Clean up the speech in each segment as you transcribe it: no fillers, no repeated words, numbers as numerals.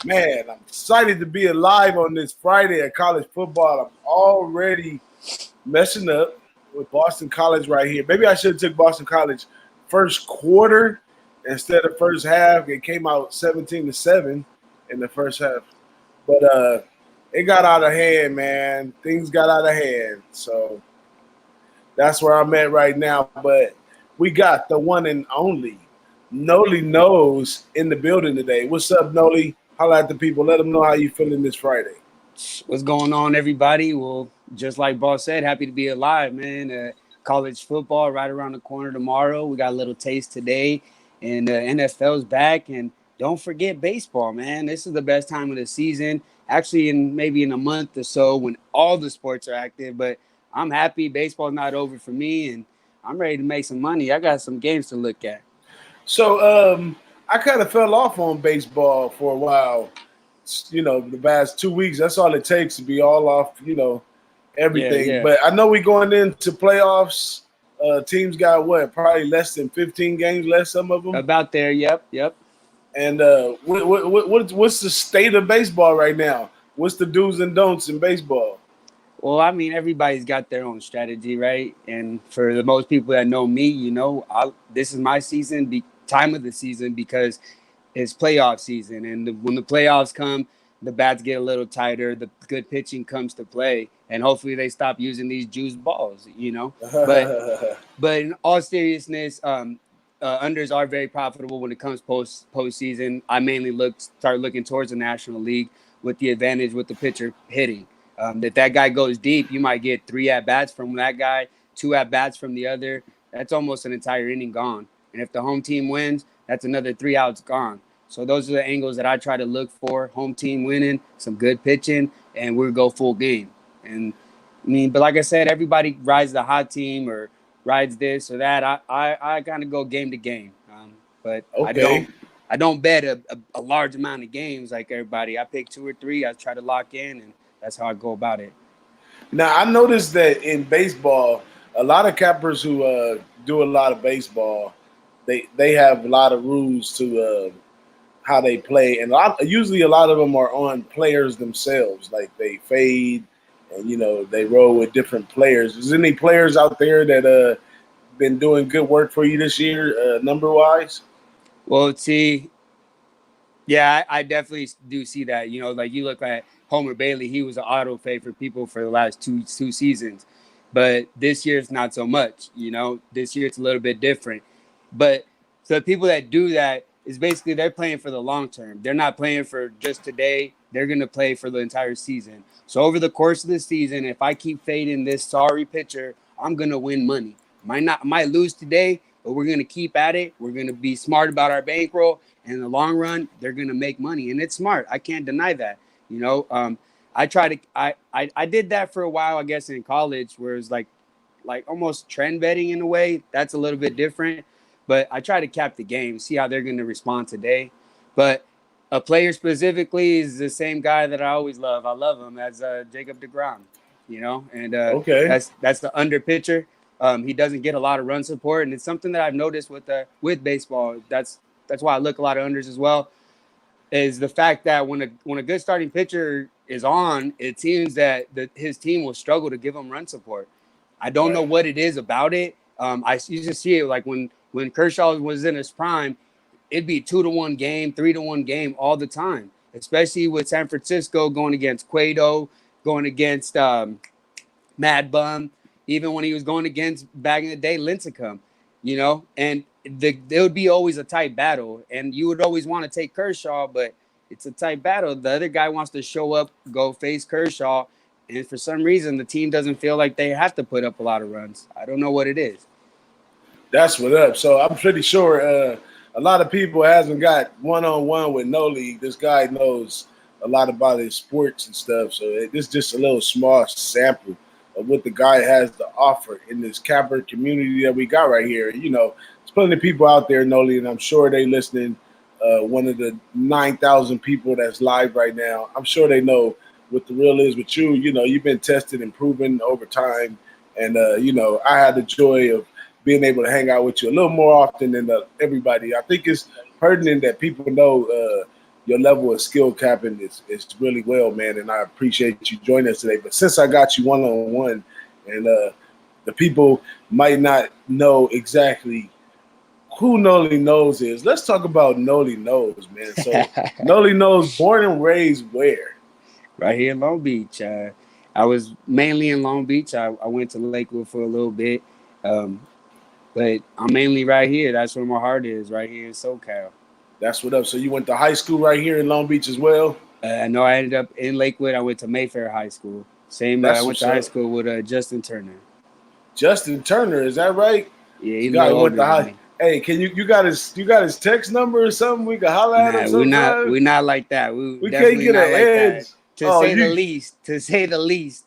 Man, I'm excited to be alive on this Friday at college football. I'm already messing up with Boston College right here. Maybe I should have took Boston College first quarter instead of first half. It came out 17-7 in the first half. But it got out of hand, man. Things got out of hand. So that's where I'm at right now. But we got the one and only Nolly Knows in the building today. What's up, Nolly? Holla at the people. Let them know how you feeling this Friday. What's going on, everybody? Well, just like Boss said, happy to be alive, man. College football right around the corner tomorrow. We got a little taste today, and NFL's back. And don't forget baseball, man. This is the best time of the season. Actually, maybe in a month or so when all the sports are active. But I'm happy baseball's not over for me, and I'm ready to make some money. I got some games to look at. So I kind of fell off on baseball for a while. The past 2 weeks, that's all it takes to be all off, Yeah, everything. yeah. But I know we're going into playoffs. Teams got what? Probably less than 15 games left, some of them. About there. Yep, yep. And what's the state of baseball right now? What's the do's and don'ts in baseball? Well, I mean, everybody's got their own strategy, right? And for the most people that know me, this is my season, time of the season, because it's playoff season. And when the playoffs come, the bats get a little tighter, the good pitching comes to play, and hopefully they stop using these juice balls. But but in all seriousness, unders are very profitable when it comes postseason. I mainly start looking towards the National League with the advantage with the pitcher hitting. If that guy goes deep, you might get 3 at bats from that guy, 2 at bats from the other. That's almost an entire inning gone. And if the home team wins, that's another 3 outs gone. So those are the angles that I try to look for. Home team winning, some good pitching, and we'll go full game. And but like I said, everybody rides the hot team or rides this or that. I kind of go game to game. But Okay. I don't bet a large amount of games like everybody. I pick 2 or 3. I try to lock in, and that's how I go about it. Now I noticed that in baseball, a lot of cappers who do a lot of baseball, they have a lot of rules to how they play, and usually a lot of them are on players themselves. Like they fade, and they roll with different players. Is there any players out there that been doing good work for you this year, number wise? Well, see, yeah, I definitely do see that. Like you look at Homer Bailey, he was an auto fade for people for the last two seasons. But this year it's not so much. This year it's a little bit different. But so the people that do that is basically they're playing for the long term. They're not playing for just today. They're going to play for the entire season. So over the course of the season, if I keep fading this sorry pitcher, I'm going to win money. Might lose today, but we're going to keep at it. We're going to be smart about our bankroll. And in the long run, they're going to make money. And it's smart. I can't deny that. I try to I did that for a while, I guess, in college, where it's like almost trend betting in a way. That's a little bit different. But I try to cap the game, see how they're going to respond today. But a player specifically is the same guy that I always love. I love him as Jacob DeGrom, and Okay. that's the under pitcher. He doesn't get a lot of run support, and it's something that I've noticed with baseball. That's why I look a lot of unders as well. Is the fact that when a good starting pitcher is on, it seems that his team will struggle to give him run support. I don't know Right. what it is about it. I used to see it like when Kershaw was in his prime, it'd be 2-1 game, 3-1 game all the time, especially with San Francisco going against Cueto, going against Mad Bum, even when he was going against back in the day Lincecum, and there would be always a tight battle, and you would always want to take Kershaw, but it's a tight battle. The other guy wants to show up, go face Kershaw, and for some reason the team doesn't feel like they have to put up a lot of runs. I don't know what it is. That's what up. So I'm pretty sure a lot of people hasn't got one-on-one with Nolly. This guy knows a lot about his sports and stuff. So this is just a little small sample of what the guy has to offer in this capper community that we got right here. There's plenty of people out there, Nolly, and I'm sure they listening. One of the 9,000 people that's live right now. I'm sure they know what the real is with you. You've been tested and proven over time. And, I had the joy of being able to hang out with you a little more often than everybody. I think it's pertinent that people know, your level of skill capping is really well, man. And I appreciate you joining us today. But since I got you one-on-one, and the people might not know exactly who Nolly Knows is, let's talk about Nolly Knows, man. So Nolly Knows, born and raised where? Right here in Long Beach. I was mainly in Long Beach. I went to Lakewood for a little bit. But I'm mainly right here. That's where my heart is, right here in SoCal. That's what up. So you went to high school right here in Long Beach as well? No, I ended up in Lakewood. I went to Mayfair High School. I went to high school with Justin Turner. Justin Turner, is that right? Yeah, he's a little older than me. Hey, can you got his text number or something? We can holler at him sometime. We're not like that. We can't get an edge. To say the least.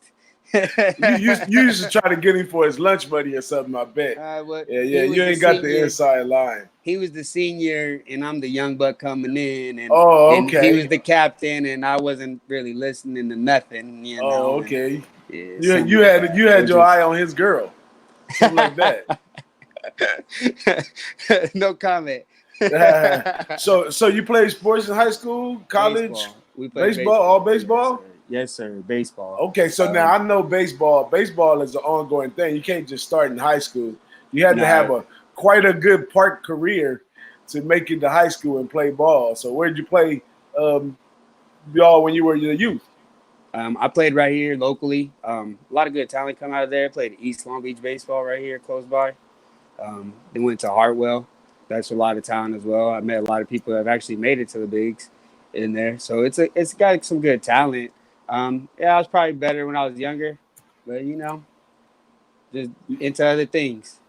you used to try to get him for his lunch money or something, I bet. You ain't got the inside line. He was the senior, and I'm the young buck coming in, and, and he was the captain, and I wasn't really listening to nothing. You know? Oh, okay. And, you had your eye on his girl, something like that. No comment. So you played sports in high school, college? Baseball. We played baseball. All baseball? Yes, sir. Baseball. Okay, so now I know baseball. Baseball is an ongoing thing. You can't just start in high school. You had to have quite a good park career to make it to high school and play ball. So where did you play y'all when you were in the youth? I played right here locally. A lot of good talent come out of there. Played East Long Beach baseball right here close by. Then went to Hartwell. That's a lot of talent as well. I met a lot of people that have actually made it to the bigs in there. So it's got some good talent. I was probably better when I was younger, but just into other things.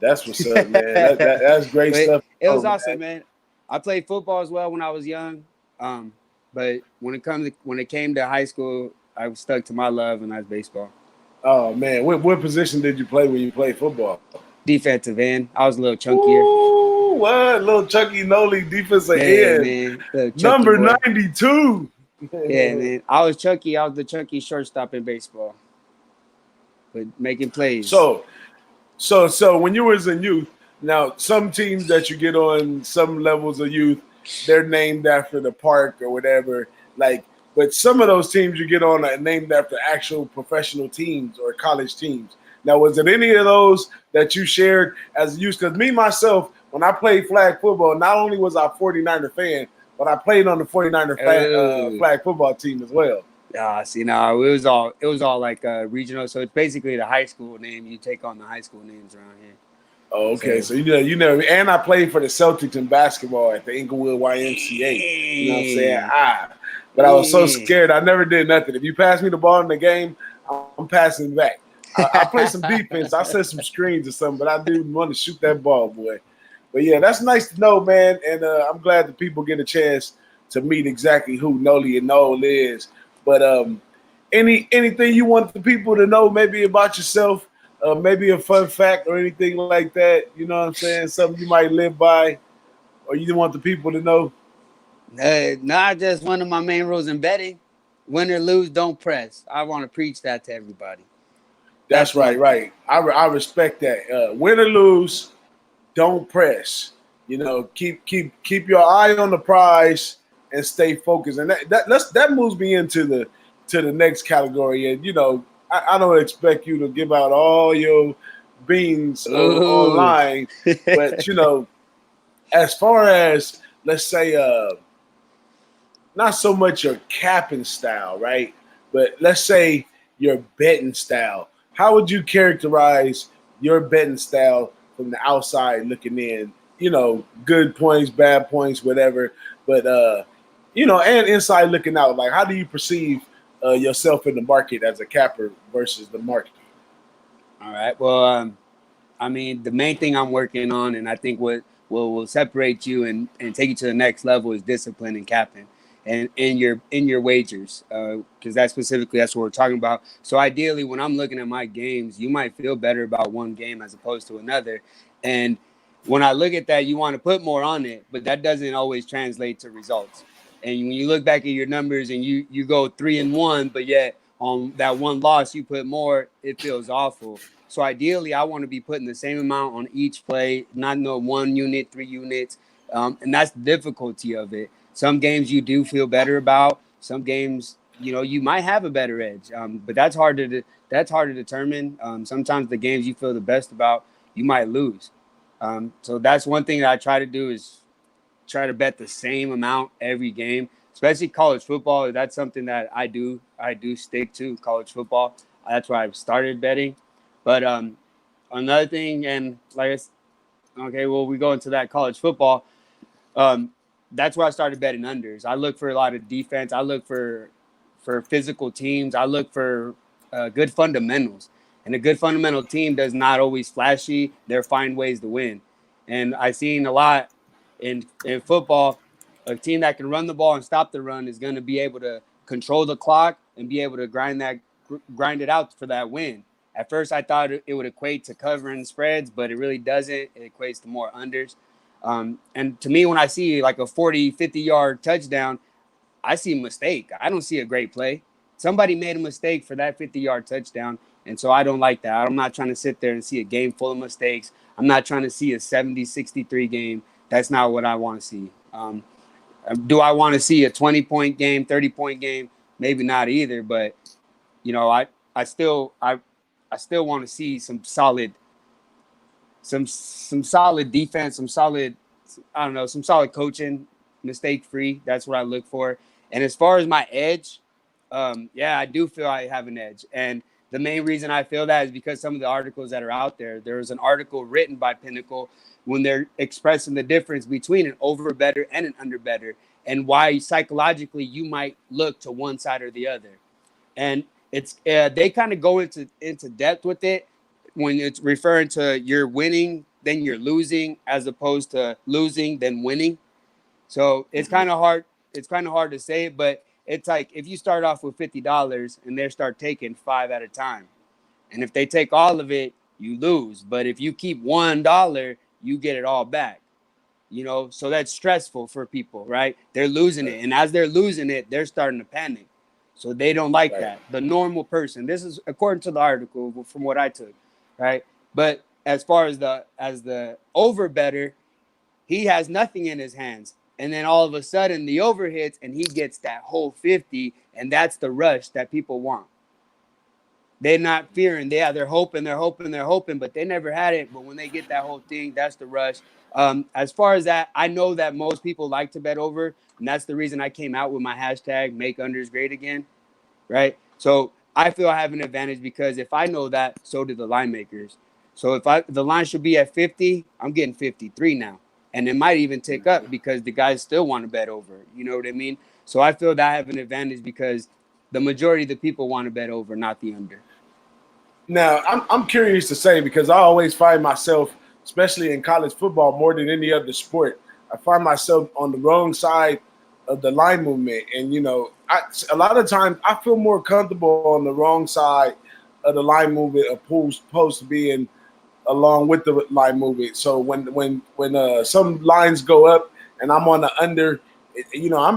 That's what's up, man. That's great stuff. It was awesome, man. I played football as well when I was young. But when it came to high school, I was stuck to my love, and that's baseball. Oh man, what position did you play when you played football? Defensive end. I was a little chunkier. Ooh, what? Little chunky Nolly defensive end. Man. Number 92. Yeah, man. I was chunky. I was the chunky shortstop in baseball. But making plays. So when you was in youth, now some teams that you get on some levels of youth, they're named after the park or whatever. But some of those teams you get on are named after actual professional teams or college teams. Now, was it any of those that you shared as a youth? Because me, myself, when I played flag football, not only was I a 49er fan, but I played on the 49er flag football team as well. It was all like regional. So it's basically the high school name. You take on the high school names around here. Oh, okay. So you know, and I played for the Celtics in basketball at the Inglewood YMCA. You know what I'm saying? But I was so scared. I never did nothing. If you pass me the ball in the game, I'm passing back. I play some defense. I set some screens or something, but I do want to shoot that ball, boy. But yeah, that's nice to know, man. And I'm glad that people get a chance to meet exactly who Nolly and Noel is. But anything you want the people to know, maybe about yourself, maybe a fun fact or anything like that. You know what I'm saying? Something you might live by, or you want the people to know. Not just one of my main rules in betting. Win or lose, don't press. I want to preach that to everybody. That's right. I respect that. Win or lose, don't press. You know, keep your eye on the prize and stay focused. And that moves me into the next category. And I don't expect you to give out all your beans online, but as far as, let's say, not so much your capping style, right? But let's say your betting style. How would you characterize your betting style from the outside looking in? Good points, bad points, whatever. But and inside looking out, like how do you perceive yourself in the market as a capper versus the market? All right. Well, I mean, the main thing I'm working on, and I think what will separate you and take you to the next level is discipline and capping. And in your wagers, because that's what we're talking about. So ideally, when I'm looking at my games, you might feel better about one game as opposed to another. And when I look at that, you want to put more on it, but that doesn't always translate to results. And when you look back at your numbers and you go 3-1, but yet on that one loss you put more, it feels awful. So ideally, I want to be putting the same amount on each play, not 1 unit, 3 units, and that's the difficulty of it. Some games you do feel better about. Some games, you might have a better edge. But that's hard to determine. Sometimes the games you feel the best about, you might lose. So that's one thing that I try to do is try to bet the same amount every game, especially college football. That's something that I do stick to college football. That's why I've started betting. But another thing, and okay, well, we go into that college football. Um, that's where I started betting unders. I look for a lot of defense. I look for physical teams. I look for good fundamentals. And a good fundamental team does not always flashy. They're find ways to win. And I've seen a lot in football. A team that can run the ball and stop the run is going to be able to control the clock and be able to grind it out for that win. At first, I thought it would equate to covering spreads, but it really doesn't. It equates to more unders. And to me, when I see like a 40, 50-yard touchdown, I see a mistake. I don't see a great play. Somebody made a mistake for that 50-yard touchdown. And so I don't like that. I'm not trying to sit there and see a game full of mistakes. I'm not trying to see a 70-63 game. That's not what I want to see. Do I want to see a 20-point game, 30-point game? Maybe not either. But, I still want to see some solid defense, some solid coaching, mistake free. That's what I look for. And as far as my edge, yeah, I do feel I have an edge. And the main reason I feel that is because some of the articles that are out there. There was an article written by Pinnacle when they're expressing the difference between an over better and an under better, and why psychologically you might look to one side or the other. And it's they kind of go into depth with it when it's referring to you're winning, then you're losing, as opposed to losing, then winning. So it's kind of hard. It's kind of hard to say it, but it's like if you start off with $50 and they start taking 5 at a time, and if they take all of it, you lose. But if you keep $1, you get it all back. So that's stressful for people, right? They're losing it, and as they're losing it, they're starting to panic. So they don't like that. The normal person. This is according to the article from what I took, right? But as far as the over better, he has nothing in his hands. And then all of a sudden the over hits and he gets that whole 50. And that's the rush that people want. They're not fearing. They're hoping, but they never had it. But when they get that whole thing, that's the rush. As far as that, I know that most people like to bet over. And that's the reason I came out with my hashtag make unders great again. Right. So I feel I have an advantage because if I know that, so do the line makers. So if the line should be at 50, I'm getting 53 now. And it might even tick up because the guys still want to bet over. You know what I mean? So I feel that I have an advantage because the majority of the people want to bet over, not the under. Now, I'm curious to say, because I always find myself, especially in college football, more than any other sport, I find myself on the wrong side of the line movement. And, a lot of times I feel more comfortable on the wrong side of the line movement opposed to being along with the line movement. So when some lines go up and I'm on the under,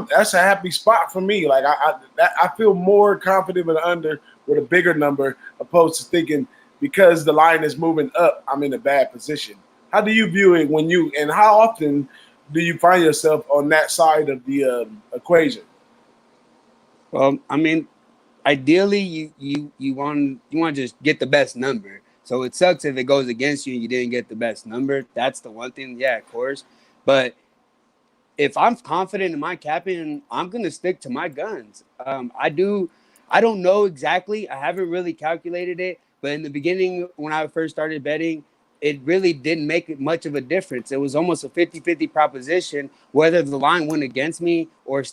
that's a happy spot for me. Like I feel more confident with the under with a bigger number opposed to thinking because the line is moving up, I'm in a bad position. How do you view it and how often do you find yourself on that side of the equation? Well, I mean, ideally you want to just get the best number. So it sucks if it goes against you and you didn't get the best number. That's the one thing. Yeah, of course. But if I'm confident in my capping, I'm gonna stick to my guns. I don't know exactly. I haven't really calculated it, but in the beginning, when I first started betting, it really didn't make it much of a difference. It was almost a 50-50 proposition whether the line went against me or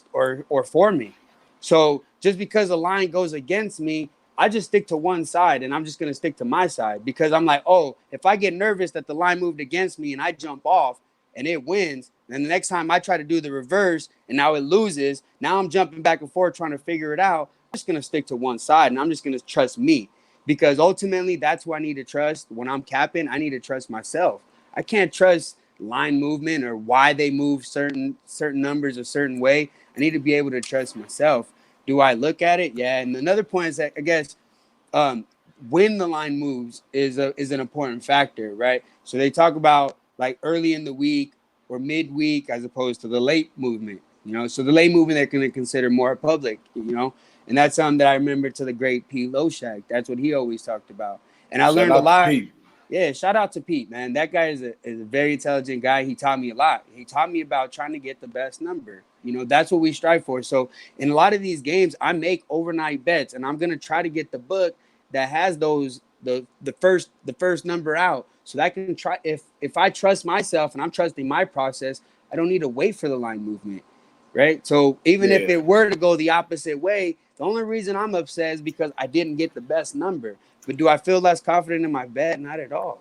for me. So just because a line goes against me, I just stick to one side and I'm just gonna stick to my side because I'm like, oh, if I get nervous that the line moved against me and I jump off and it wins, and the next time I try to do the reverse and now it loses, now I'm jumping back and forth trying to figure it out. I'm just gonna stick to one side and I'm just gonna trust me because ultimately that's who I need to trust. When I'm capping, I need to trust myself. I can't trust line movement or why they move certain numbers a certain way. I need to be able to trust myself. Do I look at it? Yeah. And another point is that I guess um, when the line moves is an important factor, right? So they talk about like early in the week or midweek as opposed to the late movement. You know, so the lay movement they're going to consider more public. You know, and that's something that I remember to the great Pete Loshak. That's what he always talked about, and I Shout learned a out to lot. Pete. Yeah, shout out to Pete, man. That guy is a very intelligent guy. He taught me a lot. He taught me about trying to get the best number. You know, that's what we strive for. So in a lot of these games, I make overnight bets, and I'm gonna try to get the book that has those the first number out, so that I can try. If I trust myself and I'm trusting my process, I don't need to wait for the line movement, right? So even if Yeah. it were to go the opposite way, the only reason I'm upset is because I didn't get the best number. But do I feel less confident in my bet? Not at all.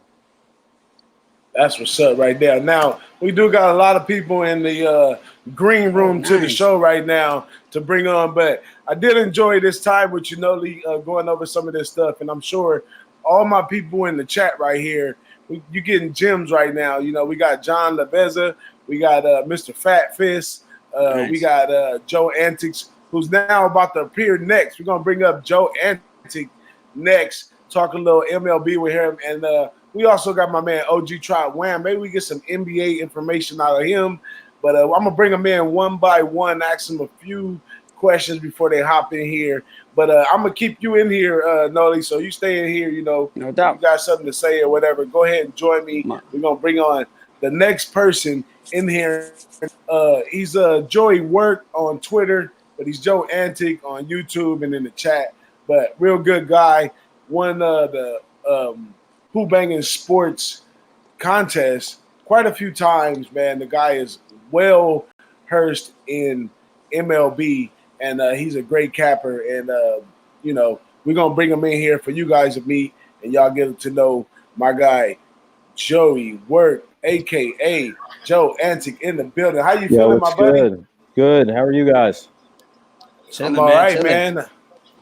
That's what's up right there. Now, we do got a lot of people in the green room to the Nice. show right now to bring on, but I did enjoy this time with you, Nolly, going over some of this stuff, and I'm sure all my people in the chat right here, you getting gems right now. You know, we got John Labeza, we got Mr. Fat Fist, we Nice. got Joe Antics, who's now about to appear next. We're going to bring up Joe Antic next, talk a little MLB with him, and we also got my man OGWAM. Maybe we get some NBA information out of him. But I'm going to bring them in one by one, ask them a few questions before they hop in here. But I'm going to keep you in here, Nolly, so you stay in here, you know. No doubt. You got something to say or whatever, go ahead and join me. We're going to bring on the next person in here. He's Joey Work on Twitter, but he's Joe Antic on YouTube and in the chat. But real good guy. Won the Who-Bangin sports contest quite a few times, man. The guy is well versed in MLB, and he's a great capper. And, you know, we're going to bring him in here for you guys to meet, and y'all get to know my guy, Joey Work, a.k.a. Joe Antic, in the building. How you feeling, my buddy? Good. Good. How are you guys? Chilling, I'm all right, chilling. man.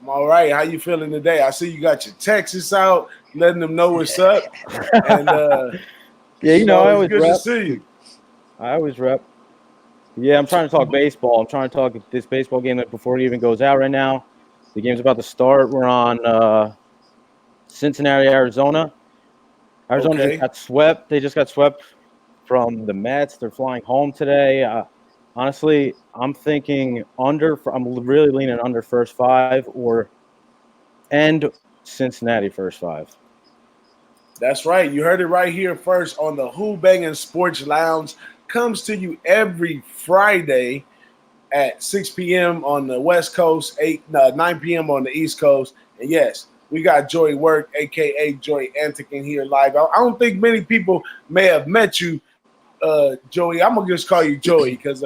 I'm all right. How you feeling today? I see you got your Texas out, letting them know what's up. And yeah, you know, I it's always good rep. to see you. I always rep. Yeah, I'm trying to talk baseball. I'm trying to talk this baseball game that before it even goes out right now. The game's about to start. We're on Cincinnati, Arizona. Arizona Okay. just got swept. They just got swept from the Mets. They're flying home today. Honestly, I'm thinking under. I'm really leaning under first five and Cincinnati first five. That's right. You heard it right here first on the Who-Bangin Sports Lounge. Comes to you every Friday at 6 p.m. on the West Coast, 9 p.m. on the East Coast. And yes, we got Joey Work, a.k.a. Joey Antic, in here live. I don't think many people may have met you, Joey. I'm going to just call you Joey because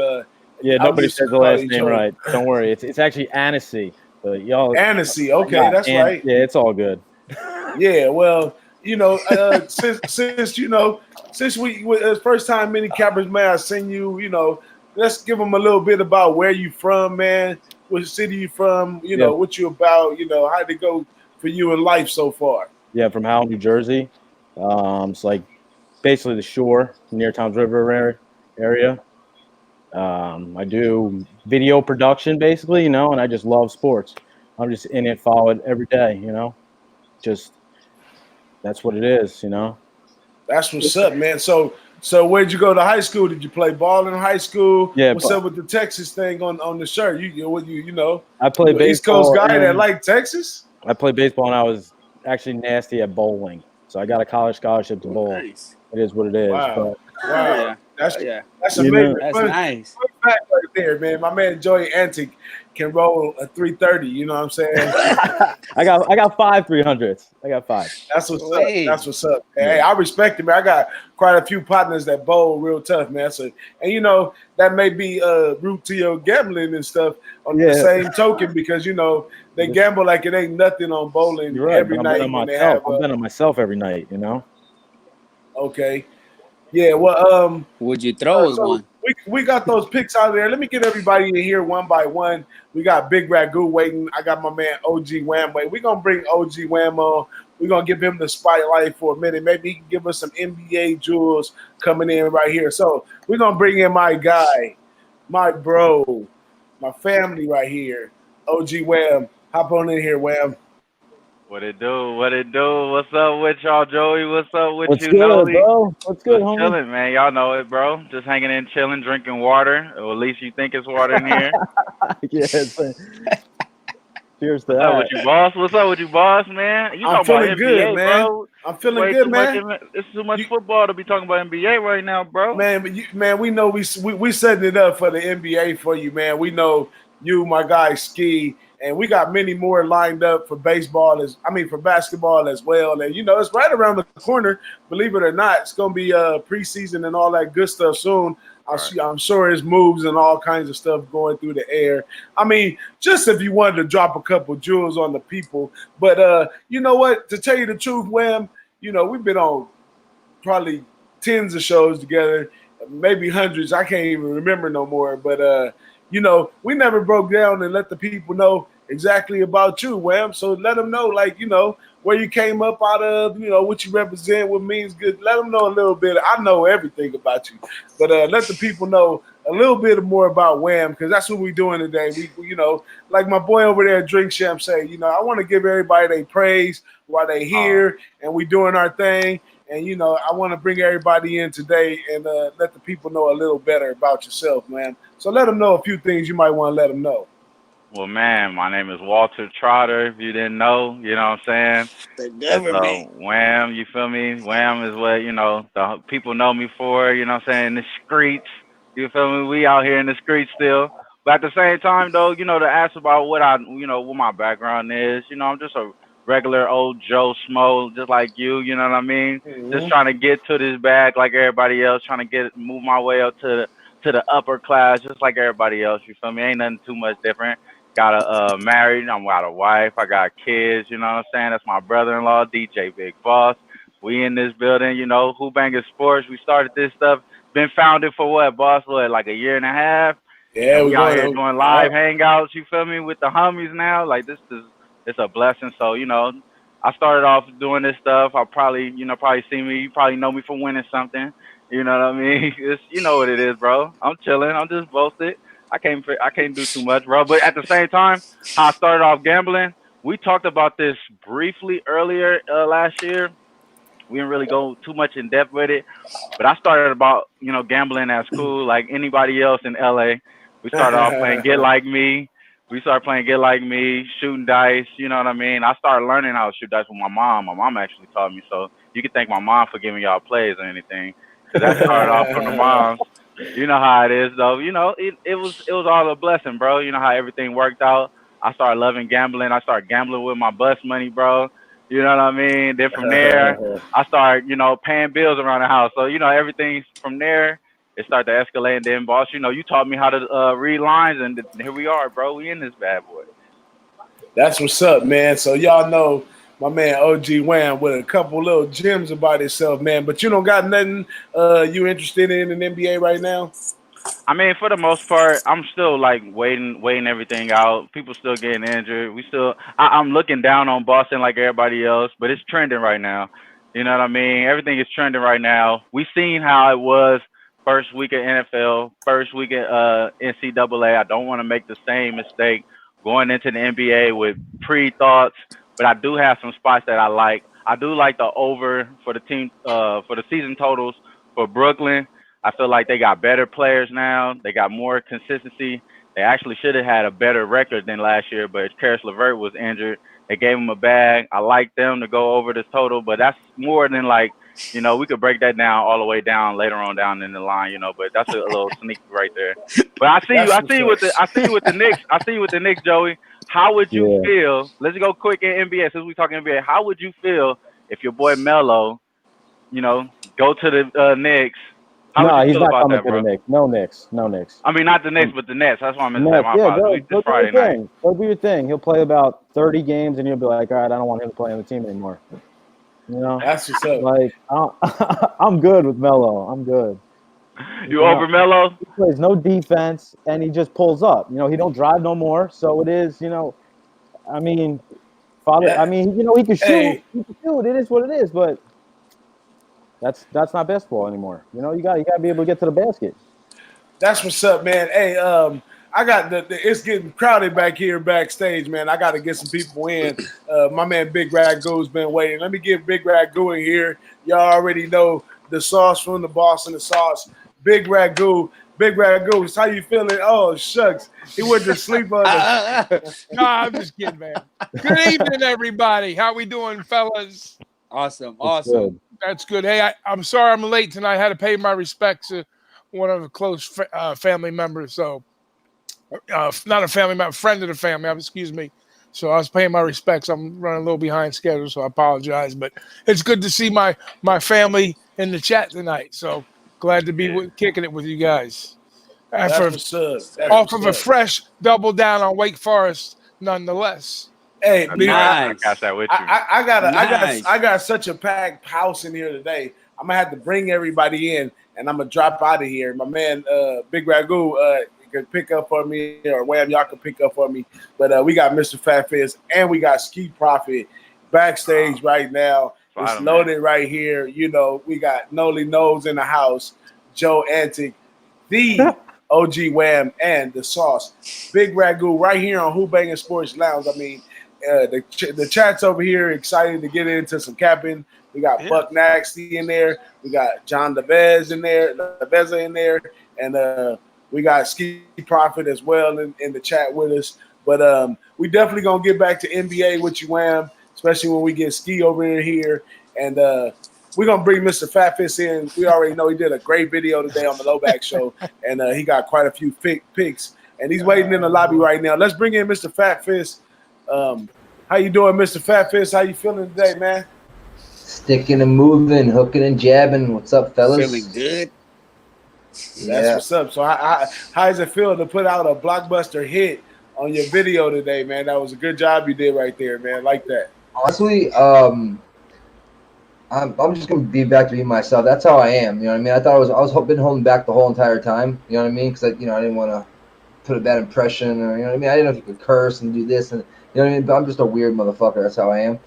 yeah, nobody says the last name right. Don't worry. It's actually Annecy. But y'all Annecy. Okay, that's right. Yeah, it's all good. Yeah, well, you know, since you know, since we first time mini cappers, man, I seen you. You know, let's give them a little bit about where you from, man. What city you from? You know, what you about? You know, how'd it go for you in life so far? Yeah, from Howell, New Jersey. It's like basically the shore near Towns River area. I do video production, basically, you know, and I just love sports. I'm just in it, follow it every day, you know. Just that's what it is, you know. That's what's up, man. So where'd you go to high school? Did you play ball in high school? Yeah. What's up with the Texas thing on the shirt? You know? I played baseball. East Coast guy that liked Texas. I played baseball, and I was actually nasty at bowling. So I got a college scholarship to bowl. Nice. It is what it is. Wow. But, Wow. Yeah. That's amazing. That's nice. Fun fact right there, man. My man Joey Antic can roll a 330. You know what I'm saying? I got 5 300s. I got 5. That's what's up. That's what's up. Hey, I respect it, man. I got quite a few partners that bowl real tough, man. So, and you know that may be root to your gambling and stuff on the same token because you know they gamble like it ain't nothing on bowling every night. I'm betting on myself every night. You know. Okay. Yeah, well, would you throw us one? We got those picks out there. Let me get everybody in here one by one. We got Big Ragoo waiting. I got my man OGWAM waiting. We're going to bring OGWAM on. We're going to give him the spotlight for a minute. Maybe he can give us some NBA jewels coming in right here. So we're going to bring in my guy, my bro, my family right here, OGWAM. Hop on in here, Wham. What it do? What it do? What's up with y'all, Joey? What's up with What's you, good, Nolly? bro? What's good, Just homie? chilling, man. Y'all know it, bro. Just hanging in, chilling, drinking water. Or at least you think it's water in here. Yeah, cheers to What's up with that. you, boss? What's up with you, boss, man? You I'm talking about feeling good, NBA, man. bro? I'm It's feeling way good, too much. man. It's too much You, football to be talking about NBA right now, bro. man, man, we know we setting it up for the NBA for you, man. We know you, my guy, Ski, and we got many more lined up for for basketball as well. And it's right around the corner. Believe it or not, it's gonna be preseason and all that good stuff soon. Right. I'm sure there's moves and all kinds of stuff going through the air. I mean, just if you wanted to drop a couple jewels on the people, but you know what? To tell you the truth, Wham, we've been on probably tens of shows together, maybe hundreds. I can't even remember no more. But we never broke down and let the people know exactly about you, Wham. So let them know, like, where you came up out of, what you represent, what means good. Let them know a little bit. I know everything about you, but let the people know a little bit more about Wham, because that's what we're doing today. We like my boy over there, Drink Champ, say, I want to give everybody their praise while they here and we doing our thing. And I want to bring everybody in today and let the people know a little better about yourself, man. So let them know a few things you might want to let them know. Well, man, my name is Walter Trotter. If you didn't know, you know what I'm saying? The It's government. Wham, you feel me? Wham is what, the people know me for, you know what I'm saying, the streets. You feel me? We out here in the streets still. But at the same time though, to ask about what my background is, I'm just a regular old Joe Schmo, just like you know what I mean? Just Mm-hmm. trying to get to this bag like everybody else, trying to move my way up to the upper class just like everybody else, you feel me? Ain't nothing too much different. Got a married. I'm got a wife. I got kids. You know what I'm saying? That's my brother-in-law, DJ BigBoss. We in this building. Who-Bangin Sports. We started this stuff. Been founded for what, boss? What, like a year and a half? Yeah, And we're we out going here to. doing live Yep. hangouts. You feel me? With the homies now. Like this is it's a blessing. So I started off doing this stuff. I'll probably see me. You probably know me for winning something. You know what I mean? You know what it is, bro. I'm chilling. I'm just boasted. I can't do too much, bro. But at the same time, how I started off gambling, we talked about this briefly earlier last year. We didn't really go too much in depth with it, but I started about gambling at school like anybody else in LA. We started off playing Get Like Me. We started playing Get Like Me, shooting dice. You know what I mean? I started learning how to shoot dice with my mom. My mom actually taught me, so you can thank my mom for giving y'all plays or anything, because that started off from the moms. You know how it is, though. It was all a blessing, bro. You know how everything worked out. I started loving gambling. I started gambling with my bus money, bro. You know what I mean? Then from there, I started, paying bills around the house. So, everything from there, it started to escalate. And then, boss, you taught me how to read lines, and here we are, bro. We in this bad boy. That's what's up, man. So y'all know my man OGWAM with a couple little gems about himself, man. But you don't got nothing you interested in NBA right now? I mean, for the most part, I'm still like waiting everything out. People still getting injured. I'm looking down on Boston like everybody else, but it's trending right now. You know what I mean? Everything is trending right now. We seen how it was first week of NFL, first week of NCAA. I don't want to make the same mistake going into the NBA with pre thoughts, but I do have some spots that I like. I do like the over for the team for the season totals for Brooklyn. I feel like they got better players now. They got more consistency. They actually should have had a better record than last year, but Karis LeVert was injured. They gave him a bag. I like them to go over this total, but that's more than we could break that down all the way down later on down in the line, but that's a little sneaky right there. But I see you. That's I what's see you up. with the Knicks. I see you with the Knicks, Joey. How would you Yeah. feel? Let's go quick in NBA since we talking NBA. How would you feel if your boy Melo, you know, go to the Knicks? How would you No, he's feel not about coming that, to the bro? Knicks. No Knicks. No Knicks. I mean, not the Knicks, but the Nets. That's what I meant to say. Nets. My Yeah, apologies. go It's do your Friday night. thing. Go do your thing. He'll play about 30 games, and you'll be like, all right, I don't want him to play on the team anymore. You know, That's what's up. like I'm good with Melo. I'm good. You over Melo? He plays no defense, and he just pulls up. He don't drive no more. So it is. I mean, father. I Yeah. mean, he can shoot. Hey, He can shoot. It is what it is. But that's not basketball anymore. You got to be able to get to the basket. that's what's up, man. Hey, I got it's getting crowded back here backstage, man. I got to get some people in. My man Big Ragoo's been waiting. Let me get Big Ragoo in here. Y'all already know the sauce from the boss and the sauce. Big Ragoo. Big Ragoo, how you feeling? Oh, shucks. He went to sleep on the... No, I'm just kidding, man. Good evening, everybody. How we doing, fellas? Awesome. Good. That's good. Hey, I'm sorry I'm late tonight. I had to pay my respects to one of the close family members. So, not a family member, friend of the family. Excuse me. So I was paying my respects. I'm running a little behind schedule, so I apologize. But it's good to see my family in the chat tonight. So glad to be kicking it with you guys. That's what's up. Off of a fresh double down on Wake Forest, nonetheless. Hey, nice. I got that with you. I got such a packed house in here today. I'm gonna have to bring everybody in, and I'm gonna drop out of here. My man, Big Ragoo, can pick up for me, or Wham, y'all can pick up for me. But we got Mr. Fat Fizz and we got Ski Profit backstage right now. It's loaded right here. You know, we got Nolly Nose in the house, Joe Antic, the OGWAM, and the sauce. Big Ragoo right here on Who-Bangin Sports Lounge. I mean, the chat's over here excited to get into some capping. We got Buck Nasty in there. We got John Levez in there, and we got Ski Profit as well in the chat with us. But we definitely gonna get back to NBA with you, Wham, especially when we get Ski over in here. And we're gonna bring Mr. Fat Fist in. We already know he did a great video today on the Lowback Show, and he got quite a few picks. And he's waiting in the lobby right now. Let's bring in Mr. Fat Fist. How you doing, Mr. Fat Fist? How you feeling today, man? Sticking and moving, hooking and jabbing. What's up, fellas? Feeling good. That's what's up. So how does it feel to put out a blockbuster hit on your video today, man? That was a good job you did right there, man. Like that. Honestly, I'm just gonna be back to be myself. That's how I am. You know what I mean? I thought I was been holding back the whole entire time. You know what I mean? Because I didn't want to put a bad impression, or you know what I mean. I didn't know if you could curse and do this, and you know what I mean. But I'm just a weird motherfucker. That's how I am.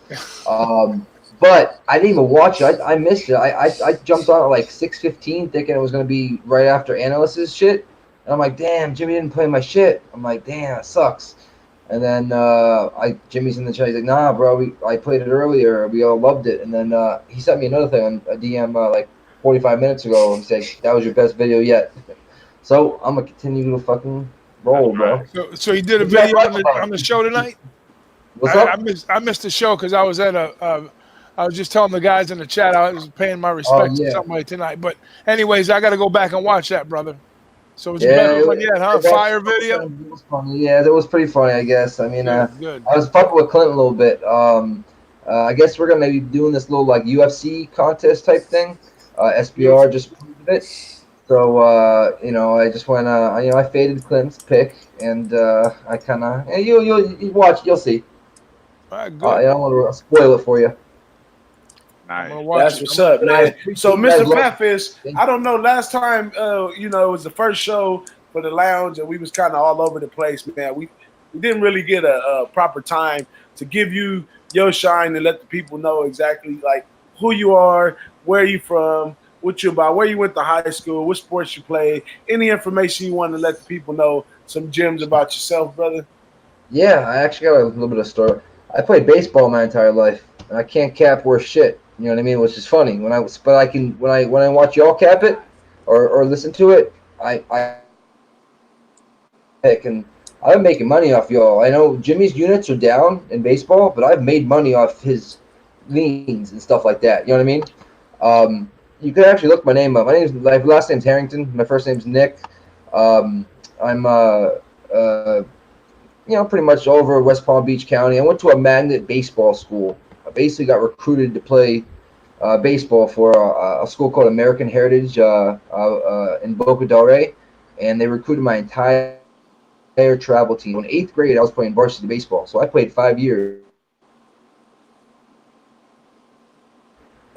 But I didn't even watch it. I missed it. I jumped on at like 6:15, thinking it was gonna be right after Analyst's shit, and I'm like, damn, Jimmy didn't play my shit. I'm like, damn, that sucks. And then Jimmy's in the chat. He's like, nah, bro, I played it earlier. We all loved it. And then he sent me another thing on a DM like 45 minutes ago. And he said, that was your best video yet. So I'm going to continue to fucking roll, bro. So he did a video on the show tonight? What's up? I missed the show because I was at I was just telling the guys in the chat I was paying my respects to somebody tonight. But anyways, I got to go back and watch that, brother. So it's better one yet, huh? Fire video? It was funny. Yeah, that was pretty funny, I guess. I mean, good. I was fucking with Clinton a little bit. I guess we're going to be doing this little, like, UFC contest type thing. SBR just proved it. So, I just went, I faded Clinton's pick, and I kind of, you watch, you'll see. All right, good. I don't want to spoil it for you. Nice. That's what's up, man. So, Mr. Fat Fist, I don't know. Last time, it was the first show for the lounge, and we was kind of all over the place, man. We didn't really get a proper time to give you your shine and let the people know exactly like who you are, where you from, what you about, where you went to high school, what sports you played, any information you want to let the people know, some gems about yourself, brother. Yeah, I actually got a little bit of story. I played baseball my entire life, and I can't cap worth shit. You know what I mean? Which is funny. When I watch y'all cap it or listen to it, I pick, and I've been making money off y'all. I know Jimmy's units are down in baseball, but I've made money off his leans and stuff like that. You know what I mean? You can actually look my name up. My last name's Harrington. My first name's Nick. I'm pretty much all over West Palm Beach County. I went to a magnet baseball school. I basically got recruited to play baseball for a school called American Heritage in Boca Del Rey, and they recruited my entire travel team. In 8th grade, I was playing varsity baseball, so I played 5 years.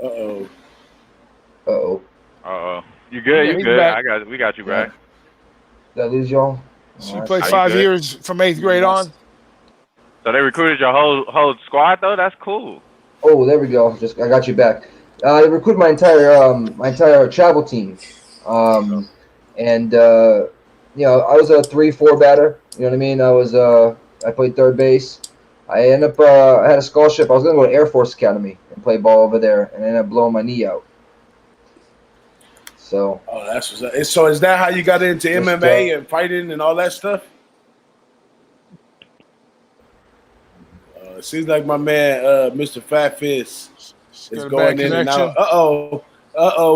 Uh-oh. You good? Yeah, You he's good? back. We got you, Brad. Did I lose y'all? So you played 5 years from 8th grade on? So they recruited your whole squad though? That's cool. Oh, there we go. I got you back. They recruited my entire travel team, and I was a 3-4 batter. You know what I mean? I played third base. I ended up I had a scholarship. I was gonna go to Air Force Academy and play ball over there, and I ended up blowing my knee out. So. Oh, that's what's up. So is that how you got into MMA and fighting and all that stuff? It seems like my man, Mr. Fat Fist, is going in and out.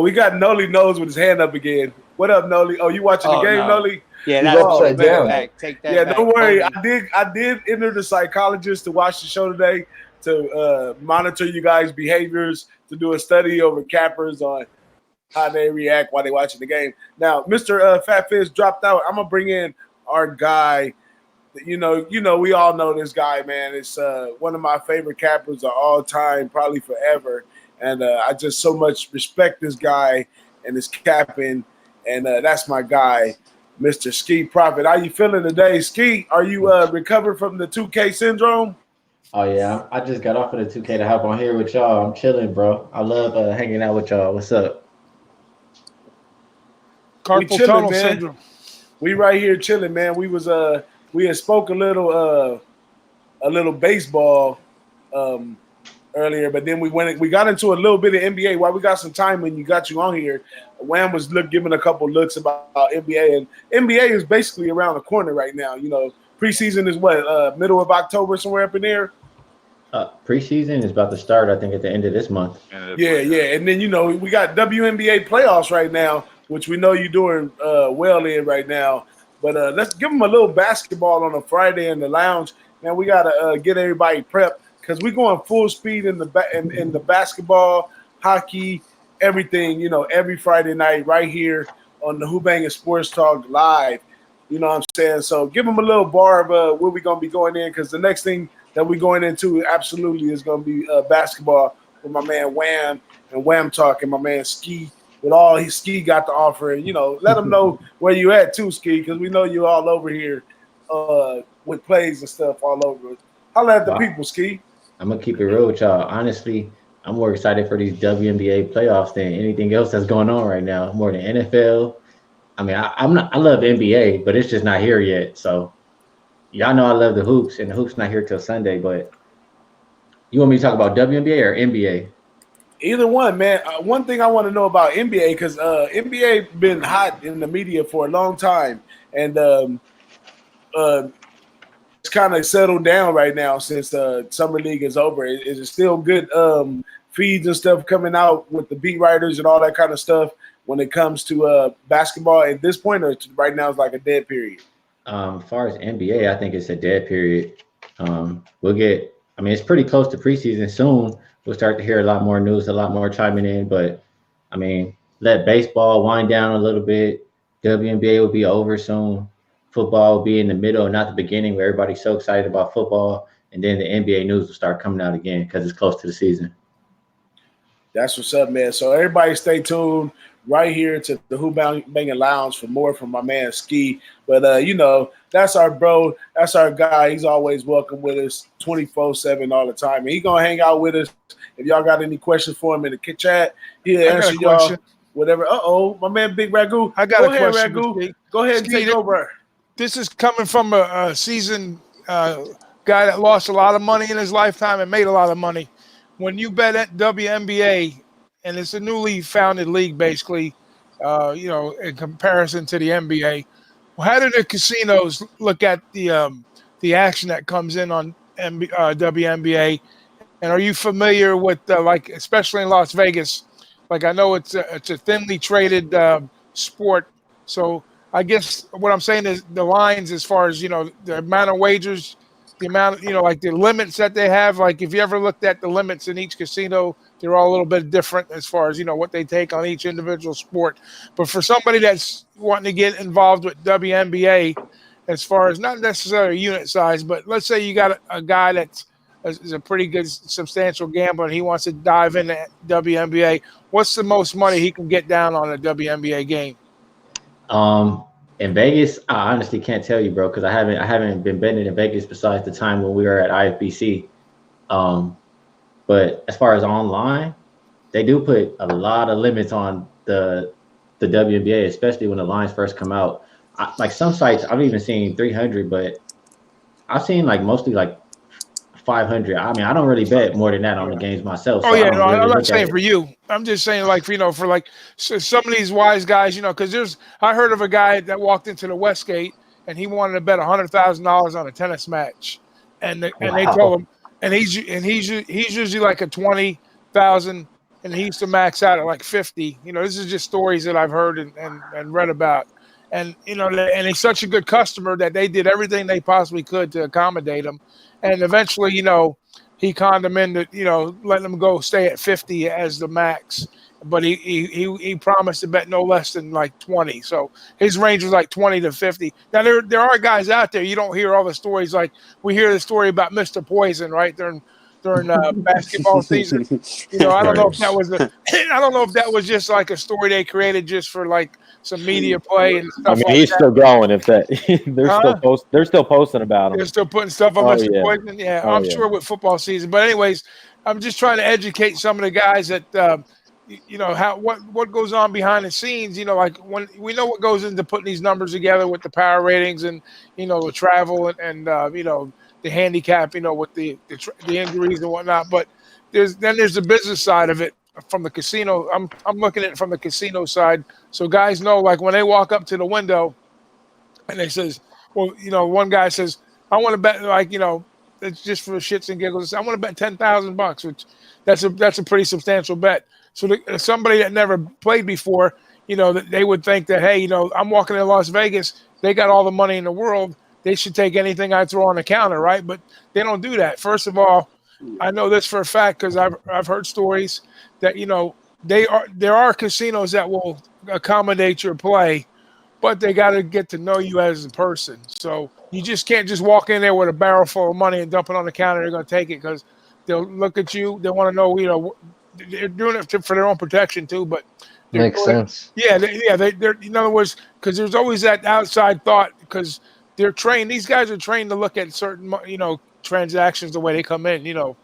We got Nolly Nose with his hand up again. What up, Nolly? Oh, you watching the game, no. Nolly? Yeah, that's upside down. Take that back. Don't worry. I did enter the psychologist to watch the show today to monitor you guys' behaviors, to do a study over cappers on how they react while they're watching the game. Now, Mr. Fat Fist dropped out. I'm gonna bring in our guy. You know, we all know this guy, man. It's one of my favorite cappers of all time, probably forever. And I just so much respect this guy and his capping. And that's my guy, Mr. Ski Prophet. How you feeling today, Ski? Are you recovered from the 2K syndrome? Oh yeah, I just got off of the 2K to hop on here with y'all. I'm chilling, bro. I love hanging out with y'all. What's up? Carpal tunnel syndrome. We right here chilling, man. We had spoke a little baseball earlier, but then we got into a little bit of NBA. While we got some time when you on here, Wham was giving a couple looks about NBA, and NBA is basically around the corner right now. You know, preseason is middle of October, somewhere up in there. Preseason is about to start, I think, at the end of this month. Yeah, and then we got WNBA playoffs right now, which we know you're doing well in right now. But let's give them a little basketball on a Friday in the lounge. Man, we gotta get everybody prepped because we're going full speed in the basketball, hockey, everything. Every Friday night right here on the Who-Bangin Sports Talk Live. You know what I'm saying? So give them a little bar of where we're gonna be going in, because the next thing that we're going into absolutely is gonna be basketball with my man Wham and Wham Talk and my man Ski. With all his Ski got to offer, and let them know where you at too, Ski, because we know you all over here with plays and stuff all over. Holla at the people, Ski. I'm gonna keep it real with y'all. Honestly, I'm more excited for these WNBA playoffs than anything else that's going on right now. More than NFL. I mean, I love NBA, but it's just not here yet. So y'all know I love the hoops, and the hoops not here till Sunday. But you want me to talk about WNBA or NBA? Either one, man. One thing I want to know about NBA, because NBA been hot in the media for a long time, and it's kind of settled down right now since summer league is over. Is it still good feeds and stuff coming out with the beat writers and all that kind of stuff when it comes to basketball at this point, or right now it's like a dead period? As far as NBA, I think it's a dead period. It's pretty close to preseason soon. We'll start to hear a lot more news, a lot more chiming in. But, let baseball wind down a little bit. WNBA will be over soon. Football will be in the middle, not the beginning, where everybody's so excited about football. And then the NBA news will start coming out again because it's close to the season. That's what's up, man. So everybody stay tuned right here to the Who-Bangin Lounge for more from my man Ski. But, that's our bro. That's our guy. He's always welcome with us 24/7 all the time. And he's going to hang out with us. If y'all got any questions for him in the chat, he'll answer y'all. Whatever. My man BigRagoo. I got a question. Ragoo. Go ahead and take over. This is coming from a seasoned guy that lost a lot of money in his lifetime and made a lot of money. When you bet at WNBA, and it's a newly founded league, basically, in comparison to the NBA, how do the casinos look at the action that comes in on WNBA? And are you familiar with especially in Las Vegas? I know it's a thinly traded sport, so I guess what I'm saying is the lines as far as the amount of wagers, the amount of the limits that they have. If you ever looked at the limits in each casino, they're all a little bit different as far as what they take on each individual sport. But for somebody that's wanting to get involved with WNBA, as far as not necessarily unit size, but let's say you got a guy that's is a pretty good substantial gambler and he wants to dive into WNBA, what's the most money he can get down on a WNBA game? In Vegas, I honestly can't tell you, bro, because I haven't been betting in Vegas besides the time when we were at IFBC. But as far as online, they do put a lot of limits on the WNBA, especially when the lines first come out. like some sites I've even seen 300, but I've seen like mostly like 500. I mean, I don't really bet more than that on the games myself, Oh so I yeah, don't no, I'm really not look at saying it. for you. I'm just saying like for like some of these wise guys, because I heard of a guy that walked into the Westgate and he wanted to bet $100,000 on a tennis match, and they told Wow. him, he's usually like a 20,000, and he used to max out at like 50. This is just stories that I've heard and read about, and and he's such a good customer that they did everything they possibly could to accommodate him, and eventually, he conned them into, letting them go stay at 50 as the max. But he promised to bet no less than like 20. So his range was like 20 to 50. Now there are guys out there, you don't hear all the stories, like we hear the story about Mr. Poison, right? During basketball season. I don't know if that was I don't know if that was just like a story they created just for like some media play and I stuff mean, like he's that. still going. If that Huh? they're still posting about him. They're still putting stuff on Oh Mr. yeah. Poison. Yeah, Oh I'm yeah. sure with football season. But anyways, I'm just trying to educate some of the guys that how what goes on behind the scenes. Like when we know what goes into putting these numbers together with the power ratings and the travel and the handicap. With the injuries and whatnot. But there's the business side of it from the casino. I'm looking at it from the casino side, so guys know like when they walk up to the window and they says, well, one guy says, I want to bet like, it's just for shits and giggles. I want to bet $10,000, which that's a pretty substantial bet. So somebody that never played before, that they would think that, hey, I'm walking in Las Vegas. They got all the money in the world. They should take anything I throw on the counter, right? But they don't do that. First of all, I know this for a fact because I've heard stories that there are casinos that will accommodate your play, but they got to get to know you as a person. So you just can't just walk in there with a barrel full of money and dump it on the counter. They're going to take it because they'll look at you. They want to know, they're doing it for their own protection too. But Makes sense. yeah, they're in other words, because there's always that outside thought because they're trained. These guys are trained to look at certain, transactions the way they come in.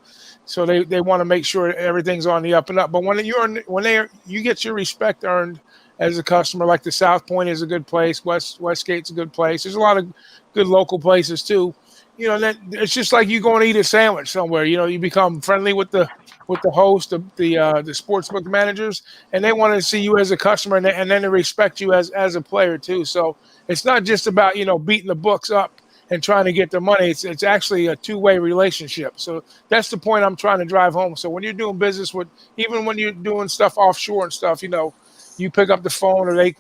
So they want to make sure everything's on the up and up. But when you get your respect earned as a customer, like the South Point is a good place, Westgate's a good place. There's a lot of good local places too. That it's just like you going to eat a sandwich somewhere. You become friendly with the host, the sportsbook managers, and they want to see you as a customer, and then they respect you as a player too. So it's not just about beating the books up and trying to get the money. It's actually a two-way relationship. So that's the point I'm trying to drive home. So when you're doing business even when you're doing stuff offshore and stuff, you pick up the phone or they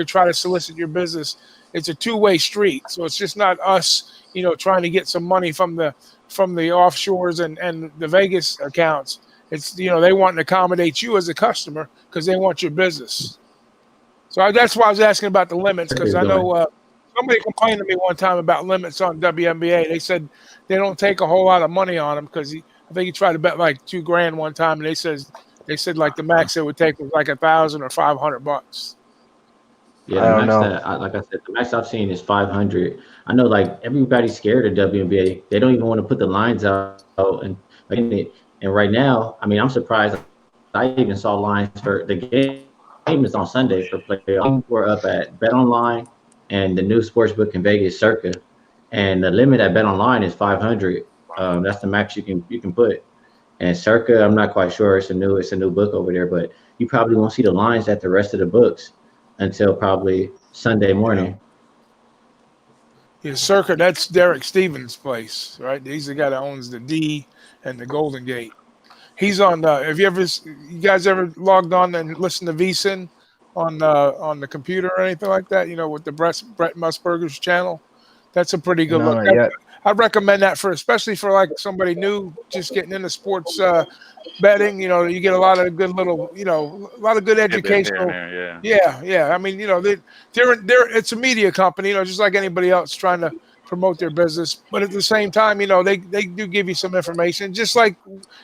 try to solicit your business. It's a two-way street. So it's just not us, trying to get some money from the offshores and the Vegas accounts. It's, they want to accommodate you as a customer because they want your business. So that's why I was asking about the limits, because I know somebody complained to me one time about limits on WNBA. They said they don't take a whole lot of money on them because I think he tried to bet like $2,000 one time, and they said like the max it would take was like $1,000 or $500. Yeah, I the don't max know. like I said, the max I've seen is 500. I know like everybody's scared of WNBA. They don't even want to put the lines out and and right now, I mean, I'm surprised. I even saw lines for the game is on Sunday for playoff. We're up at Bet Online and the new sportsbook in Vegas, Circa, and the limit at Bet Online is 500. That's the max you can put. And Circa, I'm not quite sure. It's a new book over there, but you probably won't see the lines at the rest of the books until probably Sunday morning. Yeah, Circa, that's Derek Stevens' place, right? He's the guy that owns the D and the Golden Gate. He's on. Have you guys ever logged on and listened to VSiN on the computer or anything like that? With the Brett Musburger's channel. That's a pretty good No, look. not yet. I recommend that especially for like somebody new just getting into sports betting. You get a lot of good little, a lot of good Tidbits here and educational. there, yeah. Yeah. I mean, they're it's a media company, just like anybody else trying to promote their business. But at the same time, they do give you some information, just like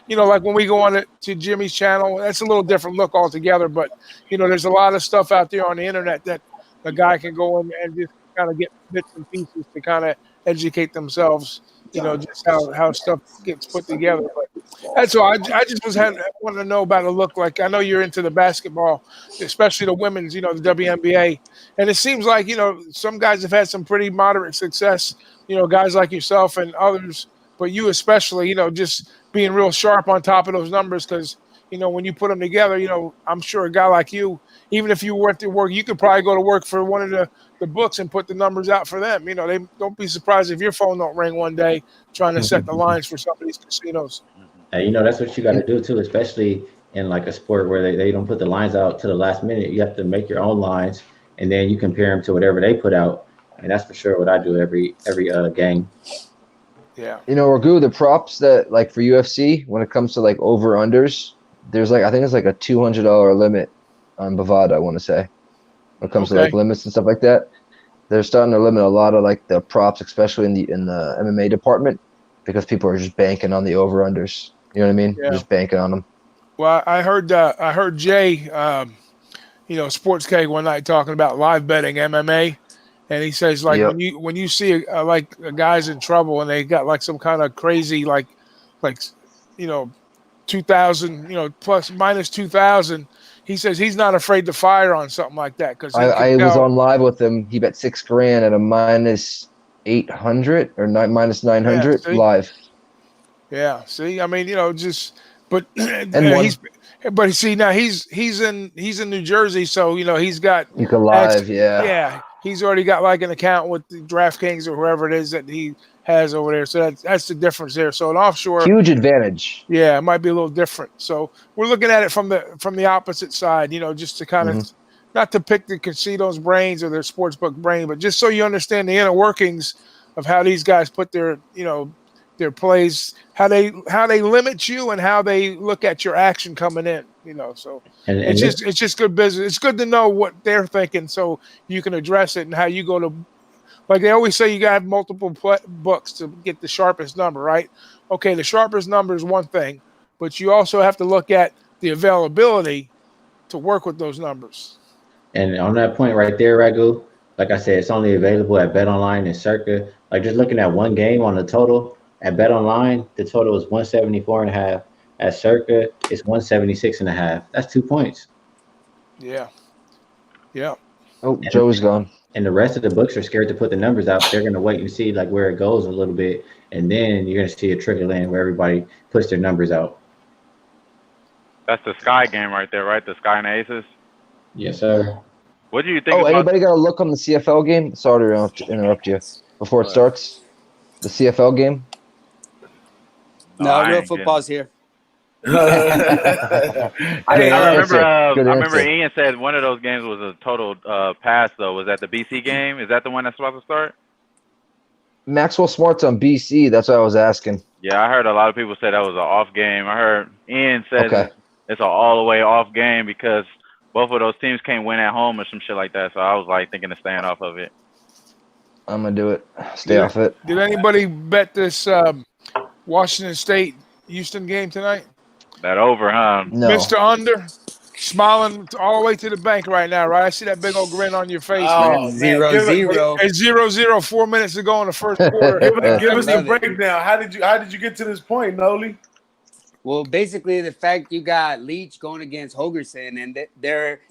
like when we go on to Jimmy's channel, that's a little different look altogether. But there's a lot of stuff out there on the internet that a guy can go in and just kind of get bits and pieces to kind of educate themselves. Just how stuff gets put together. But That's all. I just wanted to know about it look like. I know you're into the basketball, especially the women's, the WNBA. And it seems like, some guys have had some pretty moderate success, guys like yourself and others, but you especially, just being real sharp on top of those numbers because, when you put them together, I'm sure a guy like you, even if you went to work, you could probably go to work for one of the books and put the numbers out for them. They don't be surprised if your phone don't ring one day trying to set the lines for some of these casinos. And that's what you got to do too, especially in like a sport where they don't put the lines out to the last minute. You have to make your own lines, and then you compare them to whatever they put out. And that's for sure what I do every game. Yeah. Ragoo, the props that like for UFC when it comes to like over unders, there's I think it's like a $200 limit on Bovada. I want to say when it comes to like limits and stuff like that. They're starting to limit a lot of like the props, especially in the MMA department, because people are just banking on the over unders. You know what I mean? Yeah. Just banking on them. Well, I heard Jay, Sports K one night talking about live betting MMA, and he says like when you see like a guy's in trouble and they got like some kind of crazy like 2,000 plus minus 2,000, he says he's not afraid to fire on something like that because I was on live with him. He bet $6,000 at a minus 800 or minus 900 live. Yeah, see, I mean, but and see now he's in New Jersey, so he's got you can live, yeah, he's already got like an account with the DraftKings or whoever it is that he has over there, so that's the difference there. So an offshore, huge advantage. Yeah, it might be a little different. So we're looking at it from the opposite side, just to kind of not to pick the casinos' brains or their sportsbook brain, but just so you understand the inner workings of how these guys put their their plays, how they limit you and how they look at your action coming in, so it's just good business. It's good to know what they're thinking so you can address it and how you go to, like they always say, you got to have multiple books to get the sharpest number, right? Okay, the sharpest number is one thing, but you also have to look at the availability to work with those numbers. And on that point right there, Ragoo, like I said, it's only available at BetOnline and Circa. Like just looking at one game on the total, at BetOnline, the total is 174.5. At Circa, it's 176.5. That's 2 points. Yeah. Oh, Joe's gone. And the rest of the books are scared to put the numbers out. They're going to wait and see like where it goes a little bit, and then you're going to see a trickle in where everybody puts their numbers out. That's the Sky game right there, right? The Sky and Aces. Yes, sir. What do you think? Anybody got to look on the CFL game? Sorry to interrupt you before it starts. The CFL game. No, real football's here. I remember Ian said one of those games was a total pass, though. Was that the BC game? Is that the one that's supposed to start? Maxwell Smart's on BC. That's what I was asking. Yeah, I heard a lot of people say that was an off game. I heard Ian said it's an all-the-way off game because both of those teams can't win at home or some shit like that. So I was like thinking of staying off of it. I'm going to do it. Stay off it. Did anybody bet this Washington State-Houston game tonight? That over, huh? No. Mr. Under, smiling all the way to the bank right now, right? I see that big old grin on your face, man. 0-0. It's 0-0, 4 minutes to go in the first quarter. Give us the breakdown. How did you get to this point, Nolly? Well, basically, the fact you got Leach going against Hogerson, and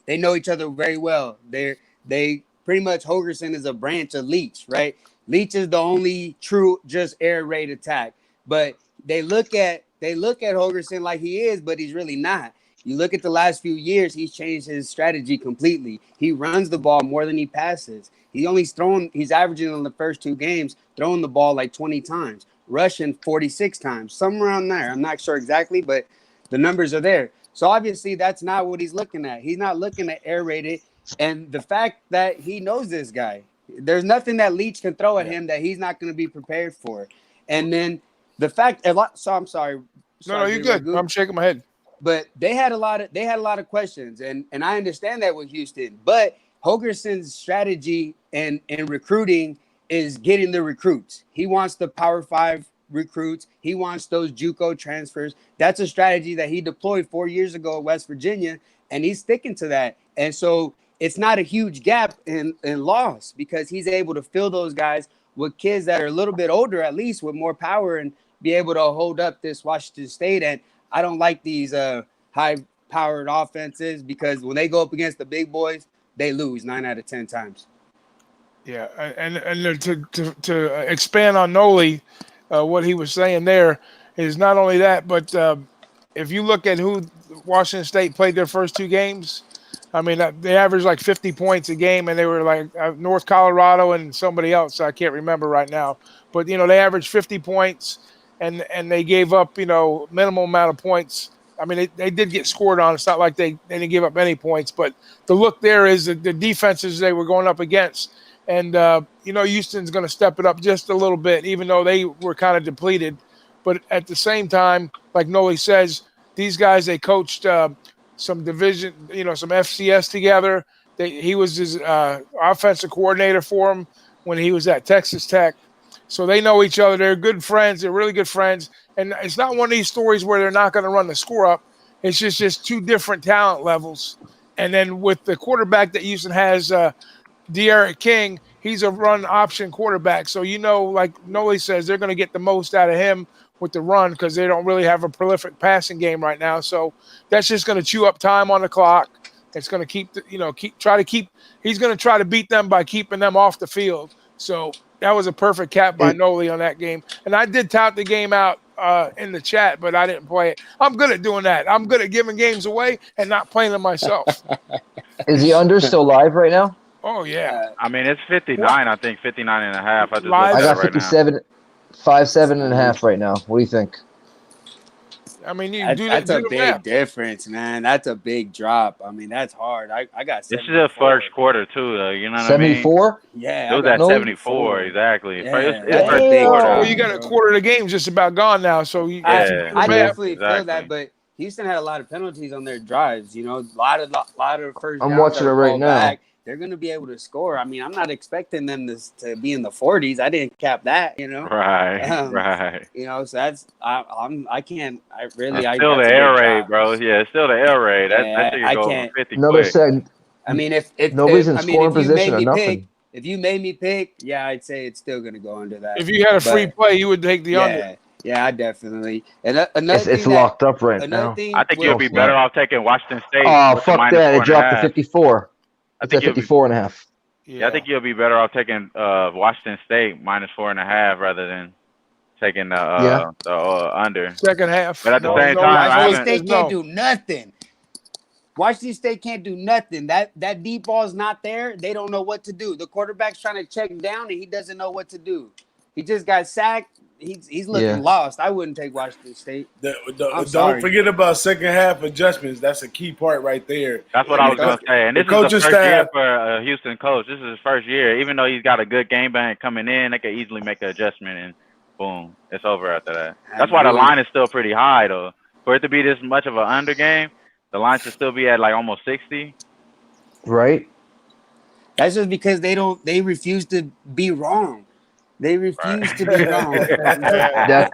they know each other very well. They pretty much, Hogerson is a branch of Leach, right? Leach is the only true just air raid attack, but they look at Hogerson like he is, but he's really not. You look at the last few years, he's changed his strategy completely. He runs the ball more than he passes. He's averaging in the first 2 games, throwing the ball like 20 times, rushing 46 times, somewhere around there. I'm not sure exactly, but the numbers are there. So obviously that's not what he's looking at. He's not looking at air raid it. And the fact that he knows this guy, there's nothing that Leach can throw at him that he's not going to be prepared for. And then the fact, so I'm sorry. No, you're good. I'm shaking my head. But they had a lot of questions, and I understand that with Houston. But Hogerson's strategy and recruiting is getting the recruits. He wants the Power 5 recruits. He wants those JUCO transfers. That's a strategy that he deployed 4 years ago at West Virginia, and he's sticking to that. And so it's not a huge gap in loss because he's able to fill those guys with kids that are a little bit older, at least with more power and be able to hold up this Washington State. And I don't like these high-powered offenses because when they go up against the big boys, they lose 9 out of 10 times. Yeah, and to expand on Nolly, what he was saying there is not only that, but if you look at who Washington State played their first 2 games, I mean, they averaged like 50 points a game, and they were like North Colorado and somebody else. I can't remember right now. But, they averaged 50 points, and they gave up, minimal amount of points. I mean, they did get scored on. It's not like they didn't give up any points. But the look there is the defenses they were going up against. And, Houston's going to step it up just a little bit, even though they were kind of depleted. But at the same time, like Nolly says, these guys, they coached some division, some FCS together. He was his offensive coordinator for him when he was at Texas Tech. So they know each other. They're good friends. They're really good friends. And it's not one of these stories where they're not going to run the score up. It's just 2 different talent levels. And then with the quarterback that Houston has, De'Aaron King, he's a run option quarterback. So, like Nolly says, they're going to get the most out of him with the run because they don't really have a prolific passing game right now. So that's just going to chew up time on the clock. It's going to he's going to try to beat them by keeping them off the field. So that was a perfect cap by Nolly on that game. And I did tout the game out in the chat, but I didn't play it. I'm good at doing that. I'm good at giving games away and not playing them myself. Is the under still live right now? Oh, yeah. I mean, it's 59, I think, 59 and a half. I just looked I at I it got right 57, 57.5 right now. What do you think? I mean, That's a big difference, man. That's a big drop. I mean, that's hard. I got This is the first quarter, too, though. You know what 74? I mean? Yeah. It was at 74, exactly. Yeah, It's that's first a big quarter. drop. Well, you got a quarter of the game just about gone now. So I Yeah, definitely feel exactly. that, but Houston had a lot of penalties on their drives. A lot of first I'm downs watching that it were right called now. back. They're going to be able to score. I mean, I'm not expecting them to be in the 40s. I didn't cap that, Right, right. So that's I can't. I really. It's still the that's a air big raid, drop. bro. Yeah, it's still the air raid. That shit I could go over can't. 50 Another quick. second. I mean, if Nobody's in I mean, scoring if you position made or me nothing. if you made me pick, yeah, I'd say it's still going to go under that. If you had a free But, play, you would take the under. Yeah, I definitely. And another It's thing locked up right another now. thing I think with- you'll be better off taking Washington State. Oh, with the fuck that. It dropped to -4.5. 54. I It's think at 54.5. Yeah, I think you'll be better off taking Washington State -4.5 rather than taking the under. Second half. But at the same time, I Washington haven't. State can't do nothing. Washington State can't do nothing. That deep ball's not there. They don't know what to do. The quarterback's trying to check down, and he doesn't know what to do. He just got sacked. He's looking lost. I wouldn't take Washington State. Don't forget about second half adjustments. That's a key part right there. That's what I was going to say. And this is the first year for a Houston coach. This is his first year. Even though he's got a good game plan coming in, they could easily make an adjustment, and boom, it's over after that. That's why the line is still pretty high, though. For it to be this much of an under game, the line should still be at like almost 60. Right? That's just because they refuse to be wrong. They refuse to be wrong. I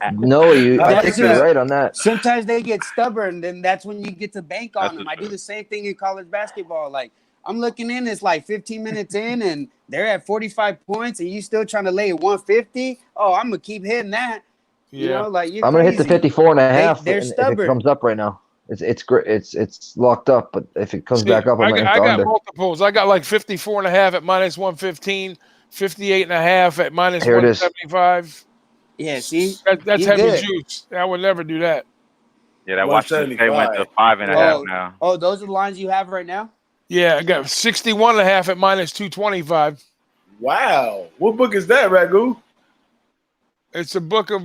think you're right on that. Sometimes they get stubborn, then that's when you get to bank on them. I do the same thing in college basketball. Like, I'm looking in, it's like 15 minutes in, and they're at 45 points, and you still trying to lay 150? Oh, I'm going to keep hitting that. Yeah. I'm going to hit the 54.5 They're stubborn. if it comes up right now. It's great. It's locked up, but if it comes back up, I got under. multiples. I got like 54.5 at -115, 58.5 at -175. Yeah, see, that's heavy juice. I would never do that. Yeah, that Washington State went to 5.5 now. Oh, those are the lines you have right now? Yeah, I got 61.5 at -225. Wow, what book is that, Ragoo? It's the book of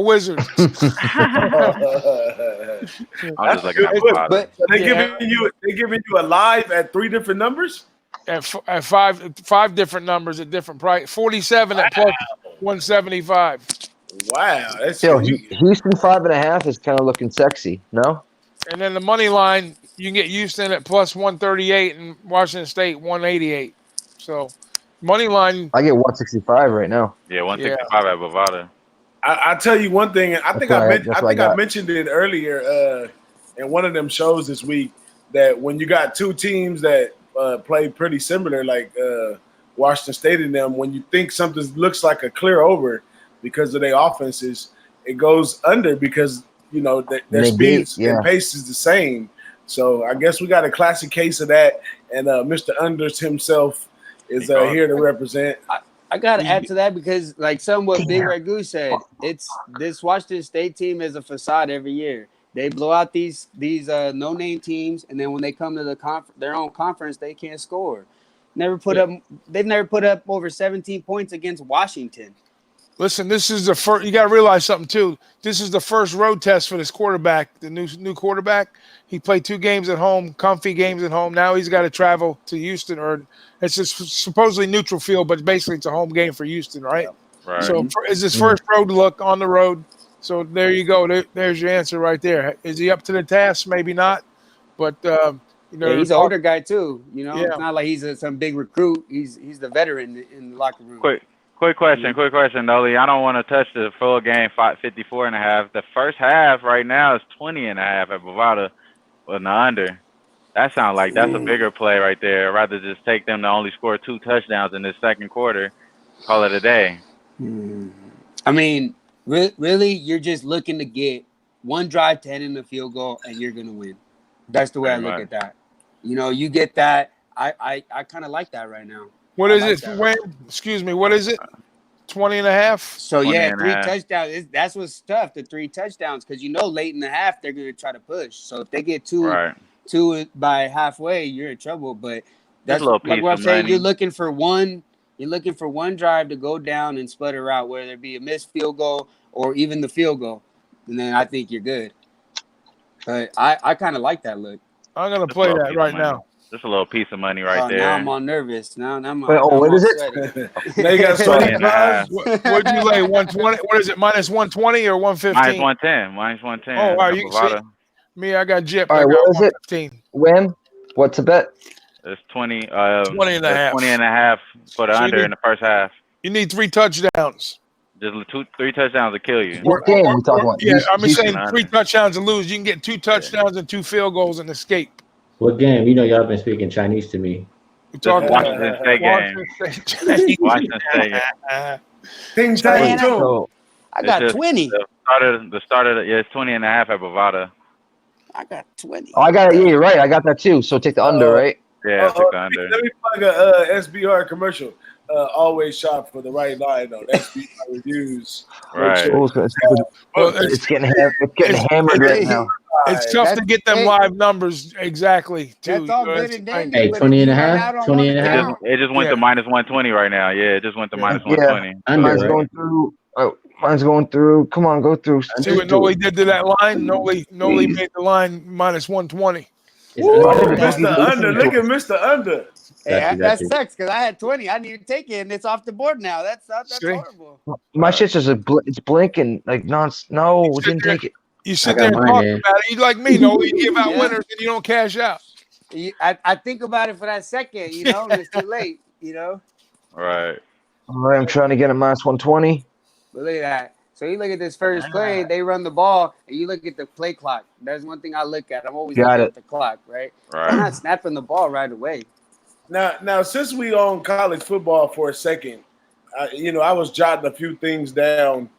Wizards. I'm just looking at my but they giving you a live at 3 different numbers? At five different numbers at different price. 47 at plus 175. Wow, that's Houston 5.5 is kind of looking sexy, no? And then the money line, you can get Houston at plus 138 and Washington State 188. So money line, I get 165 right now. Yeah, 165 at Bovada. I tell you one thing. I think I mentioned it earlier in one of them shows this week that when you got two teams that play pretty similar, like Washington State and them, when you think something looks like a clear over because of their offenses, it goes under because their Negate, speeds and pace is the same. So I guess we got a classic case of that, and Mr. Unders himself is here to represent. I gotta add to that because, like what Big Ragoo said, it's this Washington State team is a facade every year. They blow out these no name teams, and then when they come to their own conference, they can't score. They've never put up over 17 points against Washington. Listen, this is the first. You got to realize something too. This is the first road test for this quarterback, the new quarterback. He played 2 games at home, comfy games at home. Now he's got to travel to Houston, or it's just supposedly neutral field, but basically it's a home game for Houston, right? Right. So it's his first road look on the road. So there you go. There's your answer right there. Is he up to the task? Maybe not, but he's an older guy too. It's Yeah. not like he's some big recruit. He's the veteran in the locker room. Quick question, Nolly. I don't want to touch the full game, 54.5. The first half right now is 20.5 at Bovada with the under. That sounds like that's a bigger play right there. I'd rather just take them to only score 2 touchdowns in this second quarter. Call it a day. I mean, really, you're just looking to get 1 drive to end in the field goal, and you're gonna win. That's the way I look at that. You get that. I kind of like that right now. What is it? Excuse me. What is it? 20.5. So yeah, 3 touchdowns. That's what's tough. The 3 touchdowns, because late in the half they're gonna try to push. So if they get two by halfway, you're in trouble. But that's like what I'm saying. You're looking for one drive to go down and sputter out, whether it be a missed field goal or even the field goal, and then I think you're good. But I kind of like that look. I'm gonna play that right now. Just a little piece of money right there. Now I'm all nervous. Now I'm. What is it? Now you got 20.5. What'd you lay? 120. What is it? Minus 120 or 115? Minus 110. Oh, wow. You see, me, I got gypped. All right, I got what is it? 115. When? What's the bet? It's 20. 20.5. 20.5 for the under in the first half. You need 3 touchdowns. Just 3 touchdowns to kill you. What game are we talking about? Yeah, I'm saying Houston 3 touchdowns to lose. You can get 2 touchdowns and 2 field goals and escape. What game? Y'all been speaking Chinese to me. We're talking Washington State game. Washington State. Things change too. So, I got 20. The start of it's 20.5 at Bovada. I got 20. I got it. Yeah, you're right. I got that too. So take the under, right? Yeah, take the under. Let me plug a SBR commercial. Always shop for the right line though. SBR reviews. Right. It's getting hammered right now. It's tough to get them live numbers exactly. That's all good and dandy. Hey, 20.5. 20.5. It just went to minus 120 right now. Yeah, it just went to minus 120. Mine's going through. Mine's going through. Come on, go through. See what Nolly did to that line? Nolly made the line minus 120. Mr. Under. Look at Mr. Under. Hey, that sucks because I had 20. I need to take it, and it's off the board now. That's horrible. My shit's just it's blinking like no, we didn't take it. You sit there and talk about it. You like me, no? You give out winners and you don't cash out. I think about it for that second, and it's too late, Right. All right, I'm trying to get a minus 120. But look at that. So you look at this first play, they run the ball, and you look at the play clock. That's one thing I look at. I'm always looking at the clock, right? I'm not snapping the ball right away. Now, since we on college football for a second, I was jotting a few things down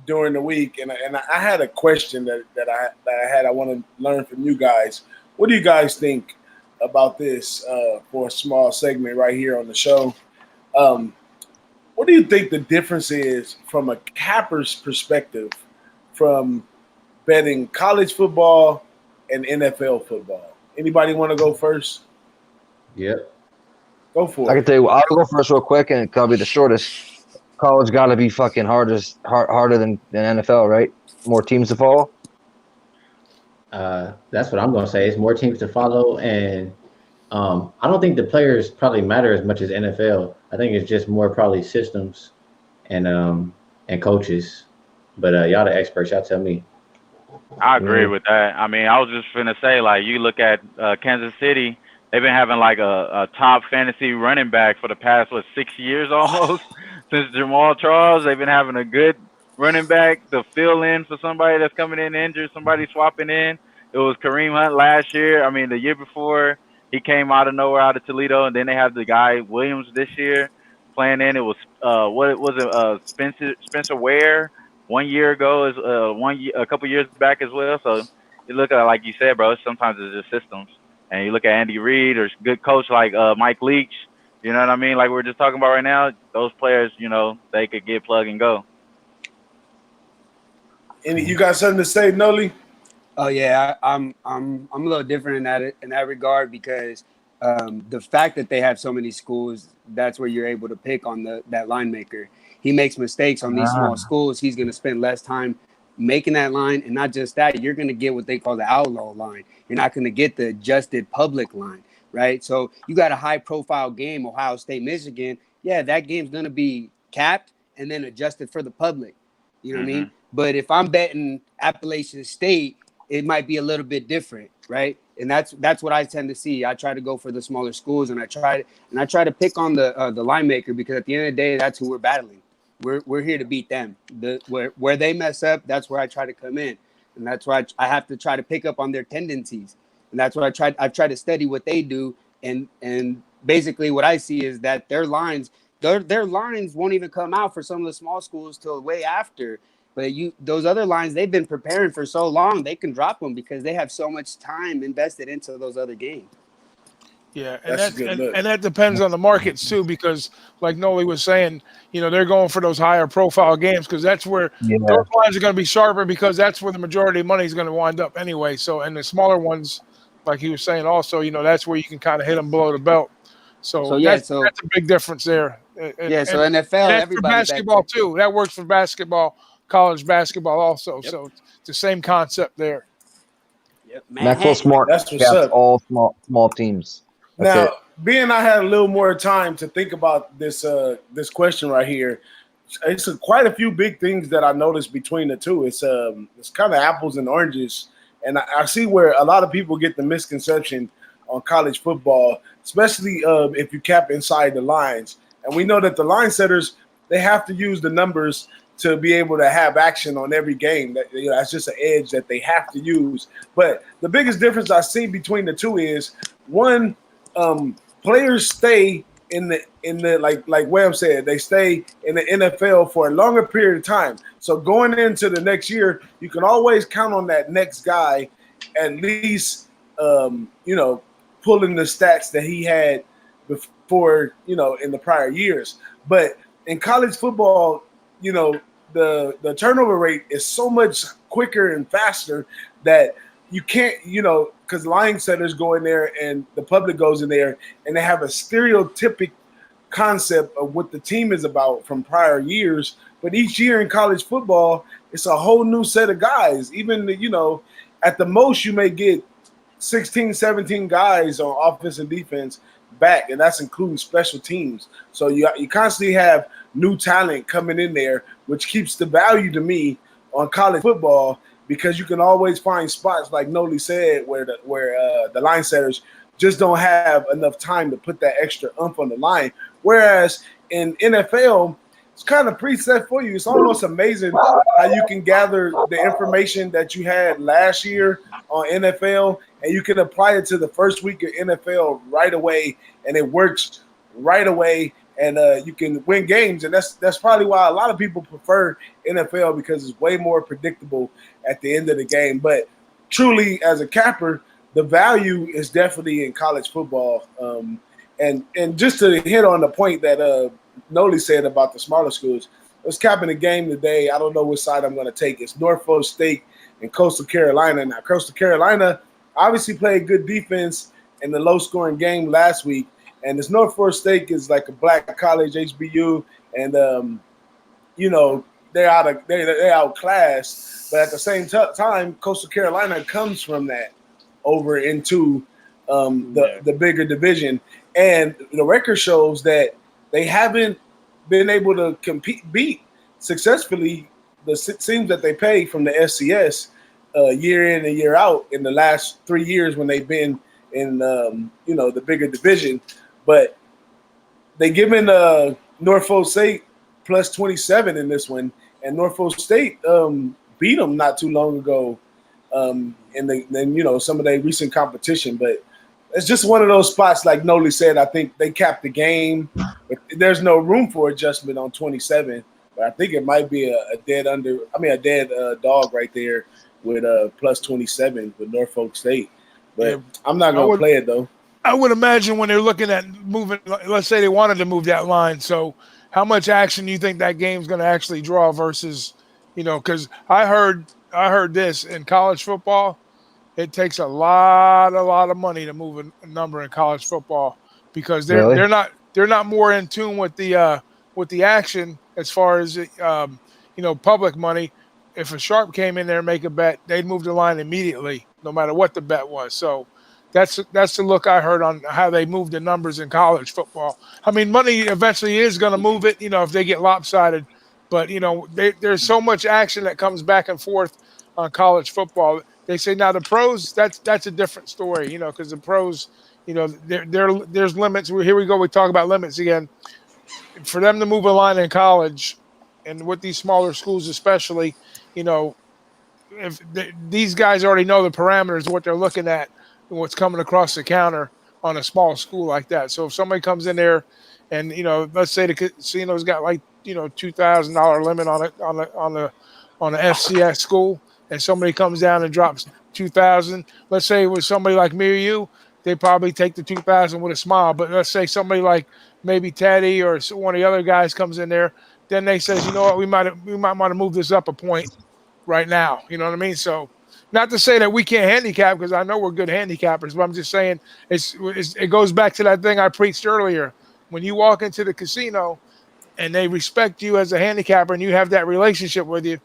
during the week, and I had a question that I had. I want to learn from you guys. What do you guys think about this for a small segment right here on the show? What do you think the difference is from a capper's perspective from betting college football and NFL football? Anybody want to go first? Yep. Go for it. I can tell you, I'll go first real quick, and it'll be the shortest. College got to be fucking harder than NFL, right? More teams to follow. That's what I'm gonna say. It's more teams to follow, and I don't think the players probably matter as much as NFL. I think it's just more probably systems and coaches. But y'all the experts. Y'all tell me. I agree with that. I mean, I was just finna say, like, you look at Kansas City. They've been having like a top fantasy running back for the past 6 years almost. Since Jamal Charles, they've been having a good running back to fill in for somebody that's coming in injured, somebody swapping in. It was Kareem Hunt last year. I mean, the year before, he came out of nowhere, out of Toledo, and then they have the guy Williams this year playing in. It was Spencer Ware one year ago, is a couple years back as well. So you look at, like you said, bro. Sometimes it's just systems, and you look at Andy Reid or good coach like Mike Leach. You know what I mean? Like we we're just talking about right now. Those players, they could get plug and go. Any, you got something to say, Nolly? Oh yeah, I'm a little different in that regard because the fact that they have so many schools, that's where you're able to pick on that line maker. He makes mistakes on these small schools. He's going to spend less time making that line, and not just that, you're going to get what they call the outlaw line. You're not going to get the adjusted public line, right? So you got a high-profile game, Ohio State, Michigan. Yeah, that game's going to be capped and then adjusted for the public. You know what I mean? But if I'm betting Appalachian State, it might be a little bit different, right? And that's what I tend to see. I try to go for the smaller schools, and I try to pick on the line maker, because at the end of the day, that's who we're battling. We're here to beat them. Where they mess up, that's where I try to come in, and that's why I have to try to pick up on their tendencies, and that's what I try to study what they do, and basically what I see is that their lines won't even come out for some of the small schools till way after. But those other lines, they've been preparing for so long, they can drop them because they have so much time invested into those other games. Yeah, and that depends on the markets too, because like Nolly was saying, they're going for those higher profile games because that's where those lines are going to be sharper, because that's where the majority of money is going to wind up anyway. So, and the smaller ones, like he was saying also, that's where you can kind of hit them below the belt. So that's a big difference there. So NFL, that's everybody for basketball too. That works for basketball. College basketball also. Yep. So it's the same concept there. Yep. Maxwell Smart. That's what's up. All small teams. Now, being I had a little more time to think about this question right here, it's quite a few big things that I noticed between the two. It's kind of apples and oranges, and I see where a lot of people get the misconception on college football, especially if you cap inside the lines. And we know that the line setters, they have to use the numbers to be able to have action on every game. That's just an edge that they have to use. But the biggest difference I see between the two is, one, players stay in the like Wham said, they stay in the NFL for a longer period of time. So going into the next year, you can always count on that next guy at least pulling the stats that he had before, in the prior years. But in college football, the turnover rate is so much quicker and faster that you can't, because line setters go in there and the public goes in there and they have a stereotypic concept of what the team is about from prior years. But each year in college football, it's a whole new set of guys. Even, at the most you may get 16, 17 guys on offense and defense back, and that's including special teams. So you constantly have new talent coming in there, which keeps the value to me on college football, because you can always find spots, like Nolly said, where the line setters just don't have enough time to put that extra oomph on the line. Whereas in NFL, it's kind of preset for you. It's almost amazing how you can gather the information that you had last year on NFL and you can apply it to the first week of NFL right away, and it works right away, and you can win games. And that's probably why a lot of people prefer NFL, because it's way more predictable at the end of the game. But truly, as a capper, the value is definitely in college football. And just to hit on the point that Nolly said about the smaller schools, I was capping a game today. I don't know which side I'm going to take. It's Norfolk State and Coastal Carolina. Now, Coastal Carolina obviously played good defense in the low-scoring game last week, and this Norfolk State is like a black college HBU, and they're outclassed. But at the same time, Coastal Carolina comes from that over into the bigger division, and the record shows that they haven't been able to beat successfully the teams that they pay from the FCS year in and year out in the last 3 years when they've been in the bigger division. But they given Norfolk State plus 27 in this one, and Norfolk State beat them not too long ago in some of their recent competition. But it's just one of those spots, like Nolly said. I think they capped the game, but there's no room for adjustment on 27 But I think it might be a dead dog right there with plus 27 with Norfolk State. But Yeah. I'm not gonna play it though. I would imagine when they're looking at moving, let's say they wanted to move that line. So how much action do you think that game's going to actually draw versus, because I heard this in college football, it takes a lot of money to move a number in college football because they're not more in tune with the action as far as public money. If a sharp came in there and make a bet, they'd move the line immediately, no matter what the bet was. So that's the look I heard on how they move the numbers in college football. I mean, money eventually is going to move it, if they get lopsided. But there's so much action that comes back and forth on college football. They say now the pros, that's a different story, because the pros, there's limits. Here we go. We talk about limits again. For them to move a line in college, and with these smaller schools especially, if these guys already know the parameters, what they're looking at, and what's coming across the counter on a small school like that. So if somebody comes in there, and let's say the casino's got like $2,000 limit on the FCS school, and somebody comes down and drops 2,000. Let's say it was somebody like me or you, they probably take the 2,000 with a smile. But let's say somebody like maybe Teddy or one of the other guys comes in there, then they says, you know what, we might want to move this up a point right now. You know what I mean? So not to say that we can't handicap, because I know we're good handicappers, but I'm just saying it goes back to that thing I preached earlier. When you walk into the casino and they respect you as a handicapper and you have that relationship with you,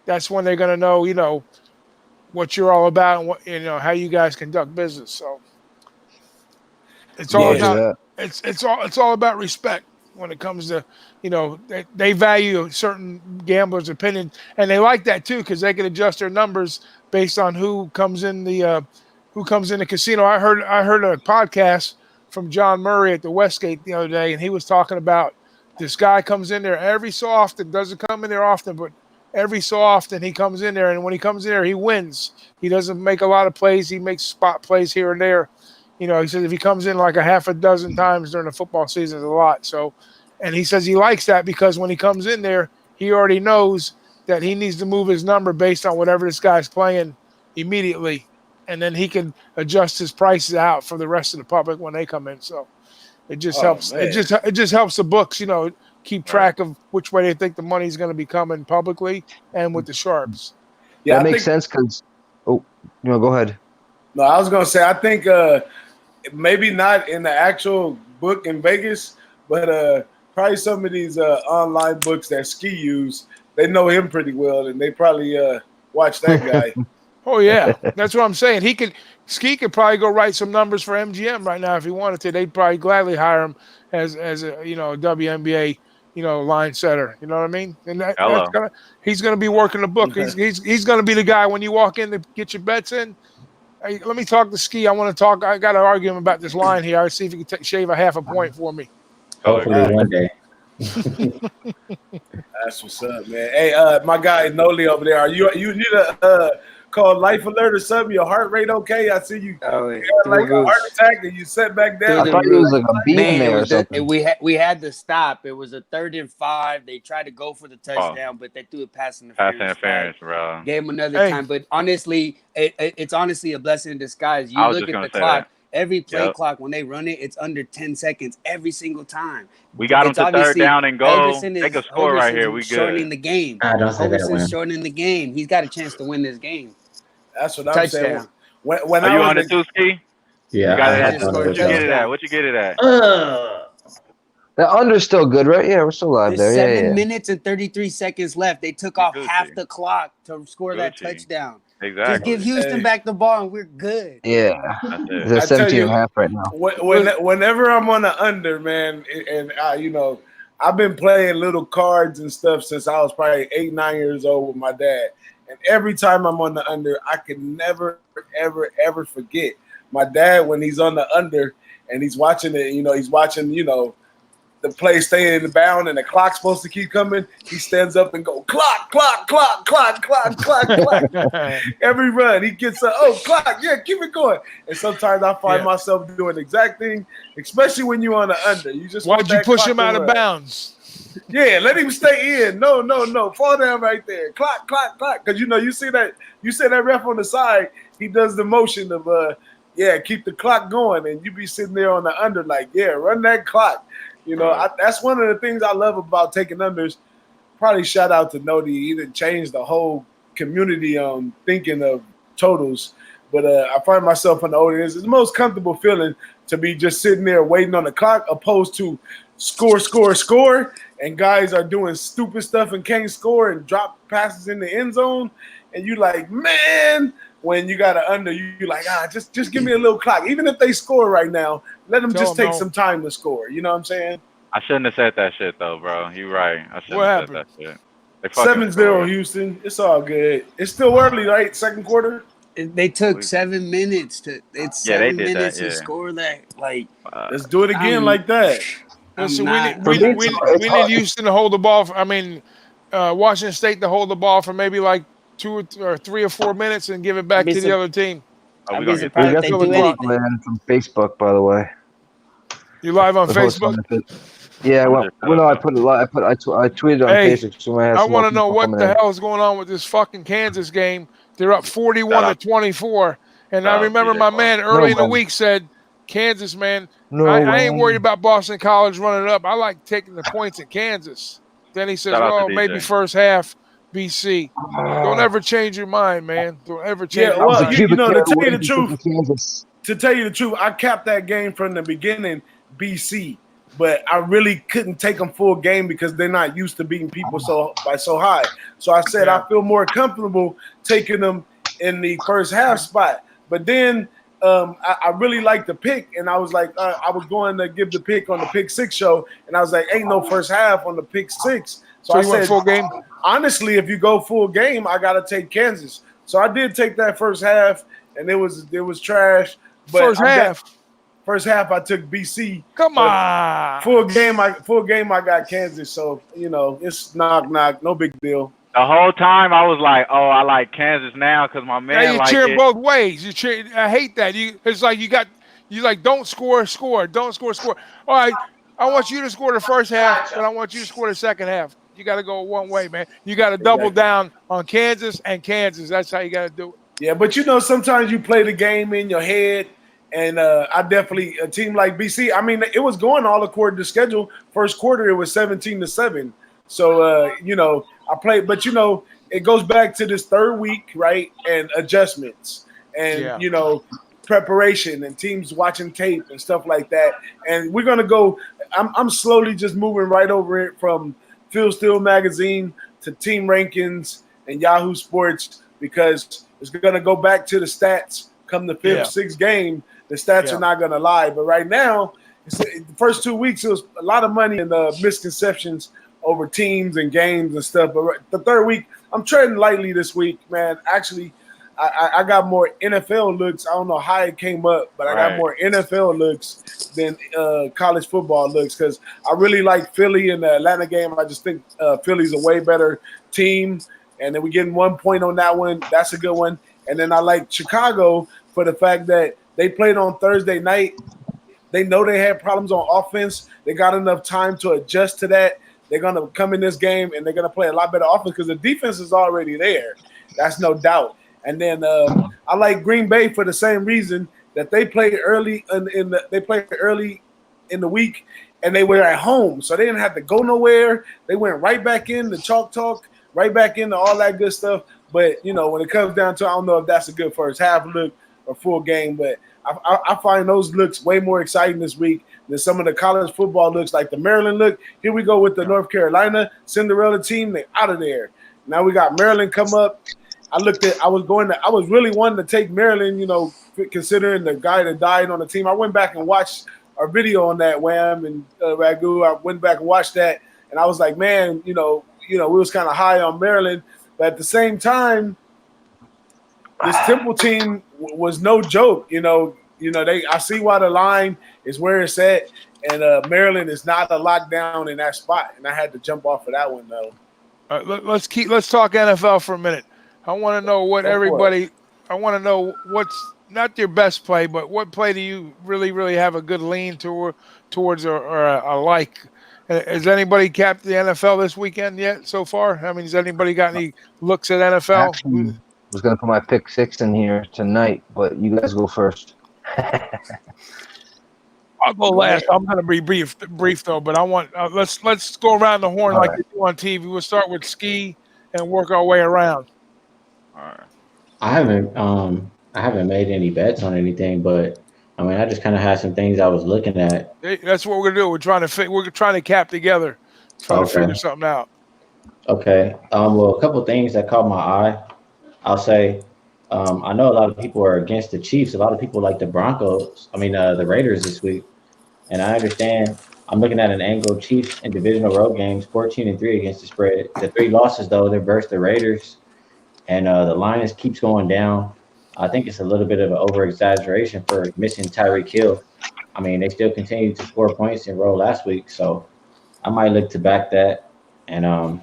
that's when they're going to know, what you're all about and what, how you guys conduct business. So it's all about it's all about respect when it comes to, they value certain gamblers' opinion, and they like that too, because they can adjust their numbers based on who comes in the casino. I heard a podcast from John Murray at the Westgate the other day, and he was talking about this guy comes in there every so often, doesn't come in there often, but every so often he comes in there, and when he comes in there, he wins. He doesn't make a lot of plays. He makes spot plays here and there. He says if he comes in like a half a dozen times during the football season, it's a lot. So, and he says he likes that because when he comes in there, he already knows that he needs to move his number based on whatever this guy's playing immediately, and then he can adjust his prices out for the rest of the public when they come in. So it just helps. Man. It just helps the books, keep track of which way they think the money's going to be coming publicly and with the sharps. Yeah, that makes sense because. Oh, go ahead. No, I was gonna say I think maybe not in the actual book in Vegas, but probably some of these online books that Ski use, they know him pretty well, and they probably watch that guy. Oh yeah, that's what I'm saying. Ski could probably go write some numbers for MGM right now if he wanted to. They'd probably gladly hire him as a WNBA line setter. You know what I mean? And he's gonna be working the book. He's gonna be the guy when you walk in to get your bets in. Hey, let me talk to Ski. I want to talk. I got to argue him about this line here. I'll see if he can shave a half a point for me. Hopefully one day. That's what's up, man. Hey, my guy Nolly over there. You need a call life alert or something? Your heart rate okay? I see you had like a heart attack and you set back down. I thought it was like a beam there or something. We had to stop. It was a 3rd and 5. They tried to go for the touchdown, but they threw a pass interference. Bro. Gave him another time. But honestly, it's honestly a blessing in disguise. You look at the clock. Every play clock, when they run it, it's under 10 seconds every single time. We got them to 3rd down and go. Take a score right here. We good. Shortening the game. Hogerson's shortening the game. He's got a chance to win this game. That's what I'm saying. When Are you on the 2-ski? Yeah. What you get it at? The under's still good, right? Yeah, we're still live there. 7 minutes and 33 seconds left. They took off half the clock to score that touchdown. Exactly. Just give Houston back the ball and we're good. Yeah. It's at 17 and a half right now. Whenever I'm on the under, man, and I've been playing little cards and stuff since I was probably 8, 9 years old with my dad. And every time I'm on the under, I can never, ever, ever forget my dad when he's on the under and he's watching it. He's watching, the play staying in the bound and the clock's supposed to keep coming. He stands up and go clock, clock, clock, clock, clock, clock, clock. Every run he gets clock, yeah, keep it going. And sometimes I find myself doing the exact thing, especially when you're on the under. You just why'd you push him out of bounds? Yeah, let him stay in. No. Fall down right there. Clock. Because you see that ref on the side, he does the motion of keep the clock going, and you be sitting there on the under like, yeah, run that clock. That's one of the things I love about taking unders. Probably shout out to Nolly. He didn't change the whole community on thinking of totals. But I find myself in the audience. It's the most comfortable feeling to be just sitting there waiting on the clock, opposed to score, and guys are doing stupid stuff and can't score and drop passes in the end zone, and you like, man, when you got an under, you like, just give me a little clock. Even if they score right now, let them just take some time to score. You know what I'm saying? I shouldn't have said that shit though, bro. You right. I shouldn't have said that shit. 7-0 Houston. It's all good. It's still early, right? Second quarter. They took 7 minutes to. It's 7 minutes to score that. Like, let's do it again like that. Listen, we need Houston to hold the ball. Washington State to hold the ball for maybe like 2 or 3 or 4 minutes and give it back to the other team. I'd be surprised if they do anything. From Facebook, by the way. You live on Facebook? Yeah, I tweeted on Facebook. So I want to know what the hell is going on with this fucking Kansas game. They're up 41-24, and I remember my man early in the week said, "Kansas, man, I ain't worried about Boston College running up. I like taking the points in Kansas." Then he says, "Well, maybe first half BC." Don't ever change your mind, man. Don't ever change your mind. To tell you the truth, I capped that game from the beginning, BC. But I really couldn't take them full game because they're not used to beating people so high. So I said I feel more comfortable taking them in the first half spot. But then I really liked the pick, and I was like, I was going to give the pick on the Pick 6 show, and I was like, ain't no first half on the Pick 6. So I said, full game? Honestly, if you go full game, I got to take Kansas. So I did take that first half, and it was trash. But First half, I took BC. Come on. Full game, I got Kansas. So, it's knock, no big deal. The whole time I was like, oh, I like Kansas now because my man you cheer both ways. I hate that. It's like you don't score. Don't score. All right, I want you to score the first half, but I want you to score the second half. You got to go one way, man. You got to double down on Kansas and Kansas. That's how you got to do it. Yeah, but sometimes you play the game in your head. And I definitely, a team like BC, I mean, it was going all according to schedule. First quarter, it was 17-7. So, I played, but, it goes back to this third week, right? And adjustments and, preparation and teams watching tape and stuff like that. And we're going to go, I'm slowly just moving right over it from Phil Steele magazine to team rankings and Yahoo Sports because it's going to go back to the stats come the fifth, sixth game. The stats are not going to lie. But right now, the first 2 weeks, it was a lot of money and misconceptions over teams and games and stuff. But the third week, I'm treading lightly this week, man. Actually, I got more NFL looks. I don't know how it came up, but I got more NFL looks than college football looks because I really like Philly in the Atlanta game. I just think Philly's a way better team. And then we're getting 1 point on that one. That's a good one. And then I like Chicago for the fact that they played on Thursday night. They know they had problems on offense. They got enough time to adjust to that. They're going to come in this game, and they're going to play a lot better offense because the defense is already there. That's no doubt. And then I like Green Bay for the same reason that they played early in the week, and they were at home. So they didn't have to go nowhere. They went right back in the chalk talk, right back into all that good stuff. But, when it comes down to, I don't know if that's a good first half look or full game, but I find those looks way more exciting this week than some of the college football looks, like the Maryland look. Here we go with the North Carolina Cinderella team. They out of there. Now we got Maryland come up. I was really wanting to take Maryland, considering the guy that died on the team. I went back and watched our video on that, Wham and Ragoo. I went back and watched that, and I was like, man, we was kind of high on Maryland, but at the same time, this Temple team was no joke. I see why the line is where it's at, and Maryland is not a lockdown in that spot, and I had to jump off of that one though. Let's talk NFL for a minute. I want to know what everybody. I want to know what's not your best play, but what play do you really have a good lean towards or a like Has anybody capped the NFL this weekend yet so far? I mean, has anybody got any looks at NFL? Actually, was gonna put my pick 6 in here tonight, but you guys go first. I'll go last. I'm going to be brief though, but I want let's go around the horn All like right. they do on TV. We'll start with Ski and work our way around. All right. I haven't made any bets on anything, but I mean, I just kind of had some things I was looking at. That's what we're going to do. We're trying to cap together, trying to figure Okay. something out. Okay. Well, a couple things that caught my eye. I'll say, I know a lot of people are against the Chiefs. A lot of people like the Broncos. I mean, the Raiders this week. And I understand. I'm looking at an angle: Chiefs in divisional road games, 14-3 against the spread. The 3 losses though, they're versus the Raiders, and the Lions keeps going down. I think it's a little bit of an over exaggeration for missing Tyreek Hill. I mean, they still continue to score points and roll last week, so I might look to back that. And I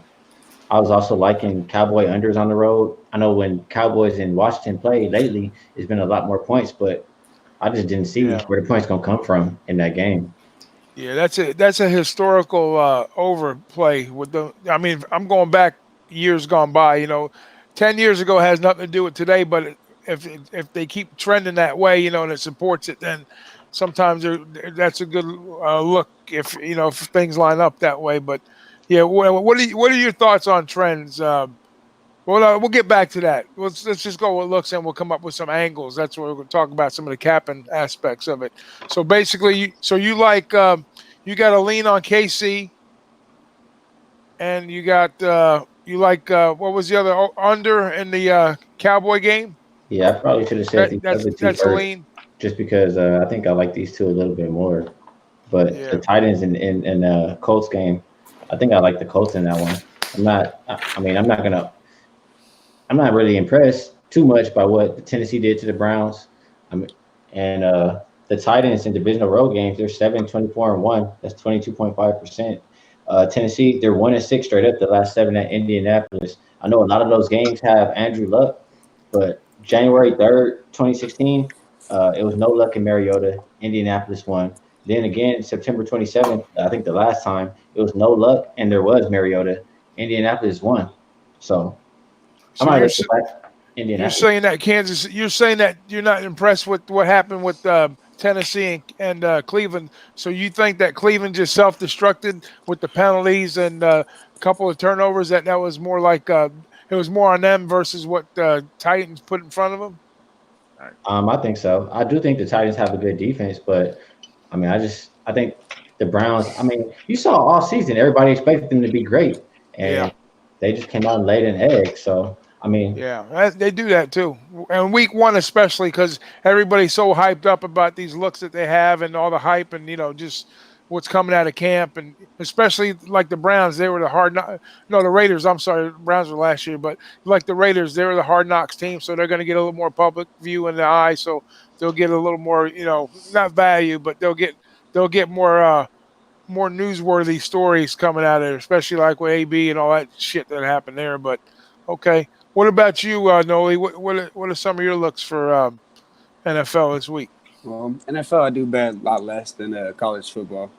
was also liking Cowboy unders on the road. I know when Cowboys in Washington play lately, it's been a lot more points, but I just didn't see where the points gonna come from in that game. Yeah, that's a historical overplay with the. I mean, I'm going back years gone by. 10 years ago has nothing to do with today. But if they keep trending that way, and it supports it, then sometimes that's a good look. If things line up that way. But yeah, what are your thoughts on trends? We'll get back to that. Let's just go with looks, and we'll come up with some angles. That's what we're going to talk about, some of the capping aspects of it. So basically, you like you got to lean on KC, and you got you like what was the other under in the Cowboy game? Yeah, I probably should have said these other two That's a first, lean. just because I think I like these two a little bit more. But the Titans and Colts game, I think I like the Colts in that one. I'm not really impressed too much by what the Tennessee did to the Browns. And the Titans in divisional road games, they're 7-24-1. That's 22.5%. Tennessee, they're 1-6 straight up the last 7 at Indianapolis. I know a lot of those games have Andrew Luck, but January 3rd, 2016, it was no luck in Mariota. Indianapolis won. Then again, September 27th, I think the last time, it was no luck and there was Mariota. Indianapolis won. So I might look back Indianapolis. You're saying that you're not impressed with what happened with Tennessee and Cleveland. So you think that Cleveland just self-destructed with the penalties and a couple of turnovers? That was more like it was more on them versus what Titans put in front of them. I think so. I do think the Titans have a good defense, but I mean, I think the Browns. I mean, you saw all season everybody expected them to be great, and they just came out and laid an egg. So I mean, they do that too, and week 1 especially because everybody's so hyped up about these looks that they have and all the hype and just what's coming out of camp, and especially like the Browns, they were the the Raiders. I'm sorry, the Browns were last year, but like the Raiders, they were the hard knocks team, so they're going to get a little more public view in the eye, so they'll get a little more, not value, but they'll get more newsworthy stories coming out of it, especially like with AB and all that shit that happened there. But okay. What about you, Nolly? What are some of your looks for NFL this week? Well, NFL I do bet a lot less than college football.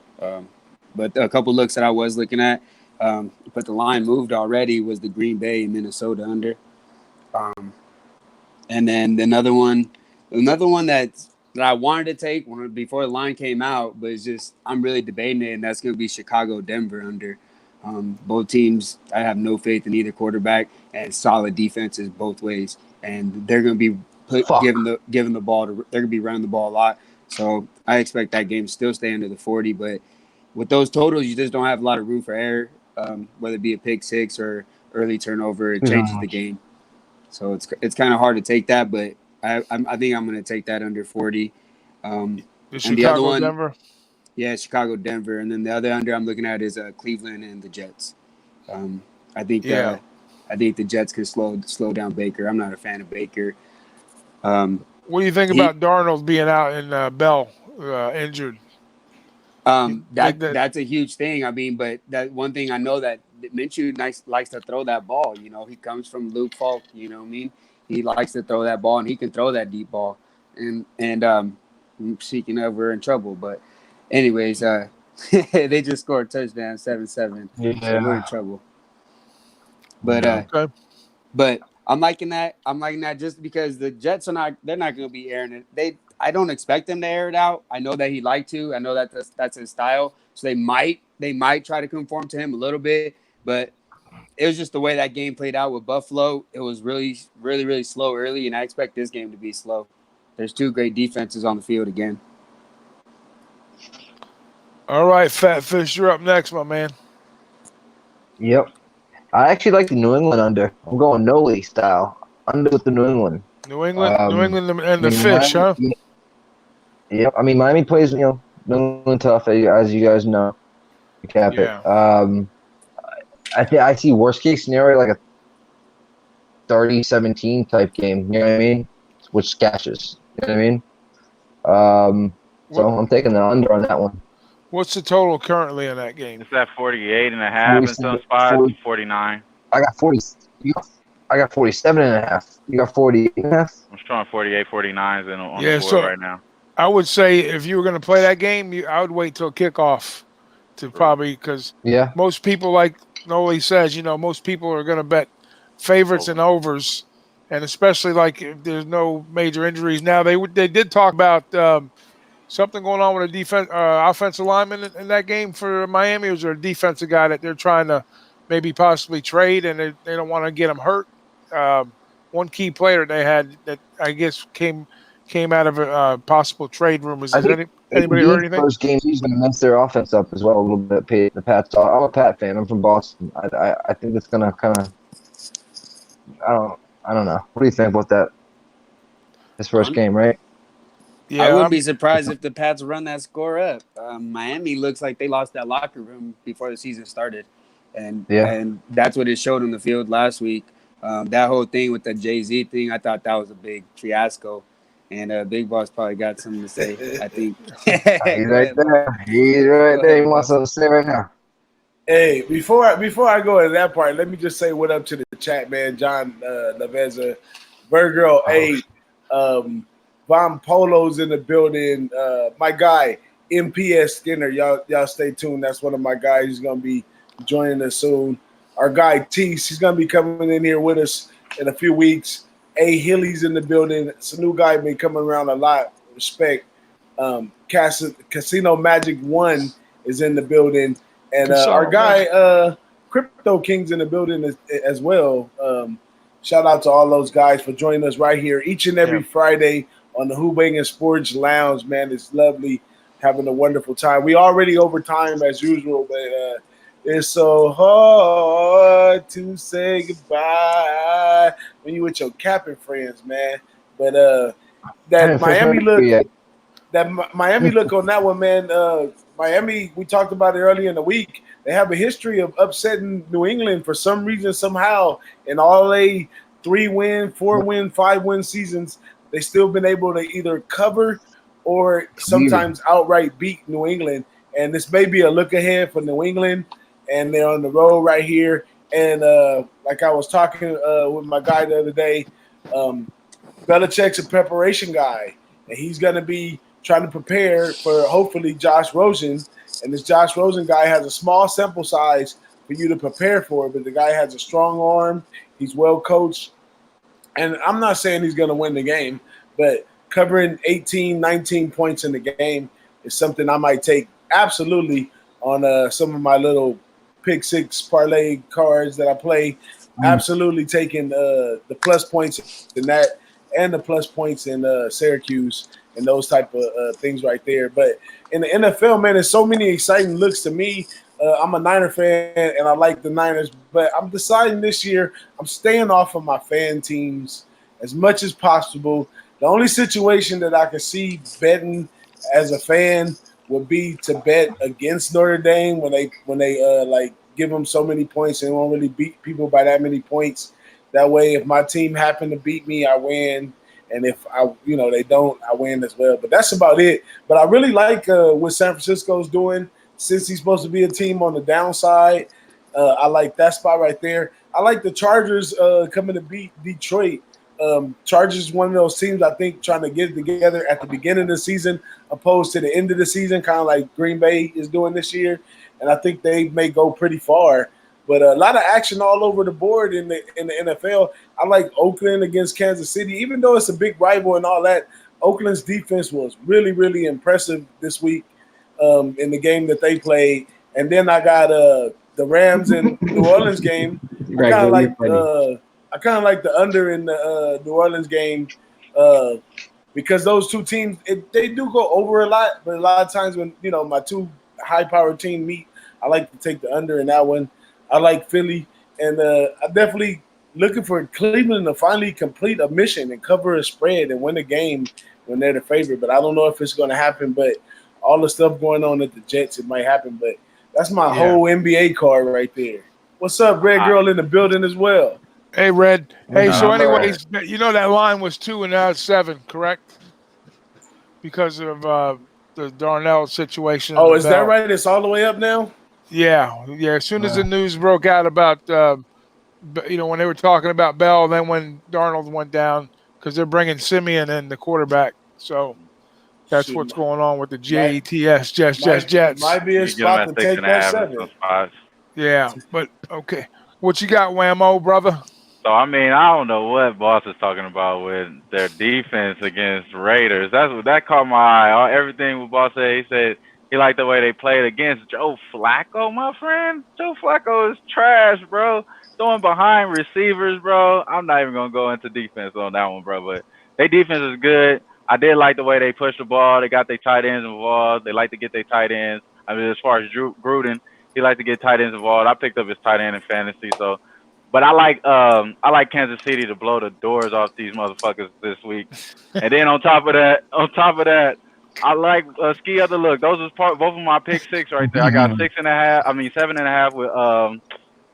But a couple looks that I was looking at, but the line moved already, was the Green Bay and Minnesota under. And then another one that I wanted to take before the line came out, but it's just I'm really debating it, and that's going to be Chicago Denver under. Both teams, I have no faith in either quarterback, and solid defenses both ways, and they're going to be giving the ball to. They're going to be running the ball a lot, so I expect that game to still stay under the 40. But with those totals, you just don't have a lot of room for error, whether it be a pick six or early turnover. It changes the game, so it's kind of hard to take that. But I think I'm going to take that under 40. And the other one, Denver. Yeah, Chicago, Denver, and then the other under I'm looking at is Cleveland and the Jets. I think the Jets can slow down Baker. I'm not a fan of Baker. What do you think about Darnold being out and Bell injured? That's a huge thing. I mean, but that one thing I know that Minshew likes to throw that ball. He comes from Luke Falk. You know what I mean? He likes to throw that ball, and he can throw that deep ball. And speaking of, we're in trouble, but. Anyways, They just scored a touchdown, 7-7. Yeah. So we're in trouble. But Okay. but I'm liking that. I'm liking that just because the Jets they're not going to be airing it. I don't expect them to air it out. I know that he'd like to. I know that that's his style. So they might try to conform to him a little bit, but it was just the way that game played out with Buffalo. It was really, really, really slow early, and I expect this game to be slow. There's two great defenses on the field again. All right, Fat Fish, you're up next, my man. Yep. I actually like the New England under. I'm going Nolly style. Under with the New England. New England and the mean, Fish, huh? Yep. I mean, Miami plays, New England tough, as you guys know. Cap Yeah. it. I see worst case scenario like a 30-17 type game. You know what I mean? Which sketches. You know what I mean? So I'm taking the under on that one. What's the total currently in that game? It's at 48.5 in some spots, 49. I got 40. I got 47.5. You got 48.5. I'm showing 48, 49s on Yeah, the board so right now. I would say if you were going to play that game, I would wait till kickoff to probably because most people, like Nolly says, most people are going to bet favorites and overs, and especially like if there's no major injuries. Now they did talk about something going on with a offensive lineman in that game for Miami. Or was there a defensive guy that they're trying to maybe possibly trade, and they don't want to get him hurt? One key player they had that I guess came out of a possible trade rumors. Has anybody heard anything? First game, he's going to mess their offense up as well a little bit. The Pats. I'm a Pat fan. I'm from Boston. I think it's going to kind of. I don't know. What do you think about that? His first game, right? Yeah, I wouldn't be surprised if the Pats run that score up. Miami looks like they lost that locker room before the season started, and that's what it showed on the field last week. That whole thing with the Jay-Z thing, I thought that was a big fiasco, and Big Boss probably got something to say. I think He's right there. He's right there. He wants something to say right now. Hey, before I go into that part, let me just say what up to the chat, man. John Lavezza, Virgil, Von Polo's in the building. My guy, MPS Skinner. Y'all stay tuned. That's one of my guys. He's gonna be joining us soon. Our guy Tease, he's gonna be coming in here with us in a few weeks. A Hilly's in the building. It's a new guy, been coming around a lot. Respect. Casino Magic 1 is in the building. And our guy, Crypto King's in the building as well. Shout out to all those guys for joining us right here each and every Friday on the Who-Bangin Sports Lounge. Man, it's lovely, having a wonderful time. We already over time as usual, but it's so hard to say goodbye when you with your capping friends, man. But that Miami look on that one, man. Miami, we talked about it earlier in the week. They have a history of upsetting New England for some reason, somehow. In all 3-win, 4-win, 5-win seasons, they still been able to either cover or sometimes outright beat New England. And this may be a look ahead for New England. And they're on the road right here. And like I was talking with my guy the other day, Belichick's a preparation guy. And he's going to be trying to prepare for hopefully Josh Rosen. And this Josh Rosen guy has a small sample size for you to prepare for, but the guy has a strong arm. He's well coached. And I'm not saying he's going to win the game, but covering 18, 19 points in the game is something I might take absolutely on some of my little pick six parlay cards that I play. Absolutely taking the plus points in that and the plus points in Syracuse and those type of things right there. But in the NFL, man, there's so many exciting looks to me. I'm a Niner fan, and I like the Niners, but I'm deciding this year I'm staying off of my fan teams as much as possible. The only situation that I can see betting as a fan would be to bet against Notre Dame when they like give them so many points and won't really beat people by that many points. That way, if my team happen to beat me, I win. And if they don't, I win as well. But that's about it. But I really like what San Francisco's doing since he's supposed to be a team on the downside. I like that spot right there. I like the Chargers coming to beat Detroit. Chargers is one of those teams, I think, trying to get it together at the beginning of the season opposed to the end of the season, kind of like Green Bay is doing this year. And I think they may go pretty far. But a lot of action all over the board in the NFL. I like Oakland against Kansas City, even though it's a big rival and all that. Oakland's defense was really, really impressive this week in the game that they played. And then I got the Rams and New Orleans game. I kind of like the under in the New Orleans game because those two teams they do go over a lot, but a lot of times when my two high-powered team meet, I like to take the under in that one. I like Philly, and I'm definitely looking for Cleveland to finally complete a mission and cover a spread and win a game when they're the favorite. But I don't know if it's going to happen. But all the stuff going on at the Jets, it might happen. But that's my whole NBA card right there. What's up, Red Girl in the building as well? Hey, Red. Hey, so anyways, that line was 2 and now it's 7, correct? Because of the Darnell situation. Oh, is that right? It's all the way up now? Yeah. As soon as the news broke out about, when they were talking about Bell, then when Darnold went down, because they're bringing Simeon in, the quarterback. So that's what's going on with the Jets. Jets. Might be a spot to take that 7. Yeah, but okay. What you got, Whammo, brother? So, I mean, I don't know what Boss is talking about with their defense against Raiders. That caught my eye. Everything what Boss said, he said he liked the way they played against Joe Flacco, my friend. Joe Flacco is trash, bro. Throwing behind receivers, bro. I'm not even going to go into defense on that one, bro. But their defense is good. I did like the way they pushed the ball. They got their tight ends involved. They like to get their tight ends. I mean, as far as Gruden, he likes to get tight ends involved. I picked up his tight end in fantasy, so. But I like Kansas City to blow the doors off these motherfuckers this week. And then on top of that, I like ski other look. Those was both of my pick 6 right there. I got 7.5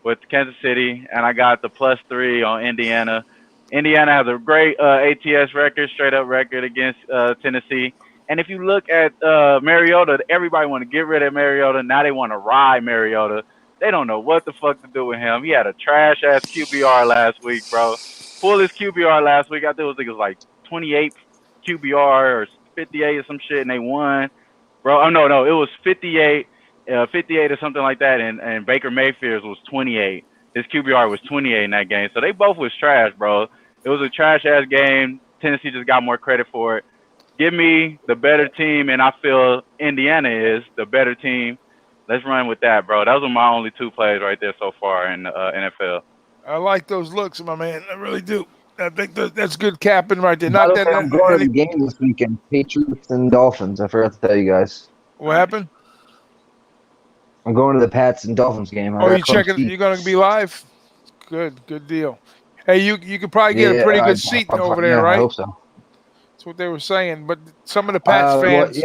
with Kansas City, and I got the +3 on Indiana. Indiana has a great ATS record, straight up record against Tennessee. And if you look at Mariota, everybody want to get rid of Mariota. Now they want to ride Mariota. They don't know what the fuck to do with him. He had a trash-ass QBR last week, bro. Pulled his QBR last week. I think it was like 28 QBR or 58 or some shit, and they won. Bro, no, it was 58 or something like that, and Baker Mayfield's was 28. His QBR was 28 in that game. So they both was trash, bro. It was a trash-ass game. Tennessee just got more credit for it. Give me the better team, and I feel Indiana is the better team. Let's run with that, bro. Those are my only 2 plays right there so far in the NFL. I like those looks, my man. I really do. I think that's good capping right there. Not that I'm going to the game this weekend. Patriots and Dolphins. I forgot to tell you guys. What happened? I'm going to the Pats and Dolphins game. Oh, you checking? You're going to be live? Good deal. Hey, you could probably get a pretty good seat over there, right? I hope so. That's what they were saying. But some of the Pats fans.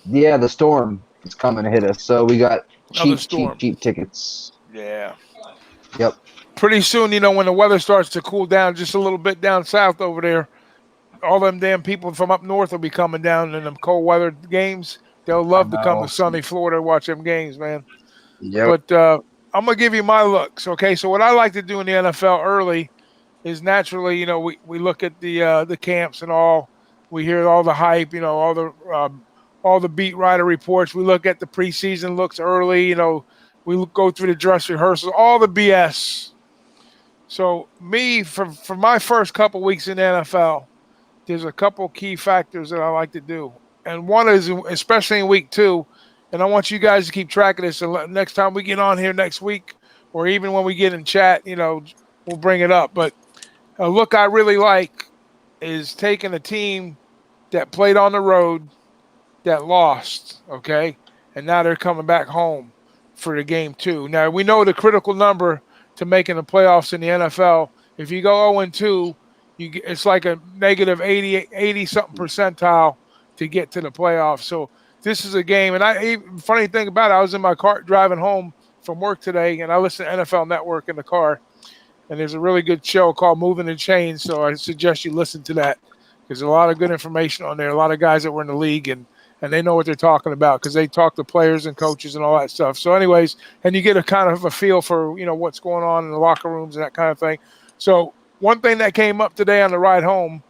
The storm is coming to hit us, so we got cheap tickets. Yeah. Yep. Pretty soon, when the weather starts to cool down just a little bit down south over there, all them damn people from up north will be coming down in them cold weather games. They'll love to come to sunny Florida and watch them games, man. Yep. But I'm going to give you my looks, okay? So what I like to do in the NFL early is naturally, we look at the camps and all. We hear all the hype, all the beat writer reports. We look at the preseason looks early. We go through the dress rehearsals, all the BS. So for my first couple weeks in the NFL, there's a couple key factors that I like to do. And one is, especially in week 2, and I want you guys to keep track of this. And next time we get on here next week, or even when we get in chat, we'll bring it up. But a look I really like is taking a team that played on the road, that lost, okay? And now they're coming back home for the game 2. Now, we know the critical number to making the playoffs in the NFL. If you go 0-2, it's like a negative 80-something percentile to get to the playoffs. So this is a game. And funny thing about it, I was in my car driving home from work today, and I listened to NFL Network in the car. And there's a really good show called Moving and Change, so I suggest you listen to that. There's a lot of good information on there, a lot of guys that were in the league, and they know what they're talking about because they talk to players and coaches and all that stuff. So anyways, and you get a kind of a feel for, what's going on in the locker rooms and that kind of thing. So one thing that came up today on the ride home,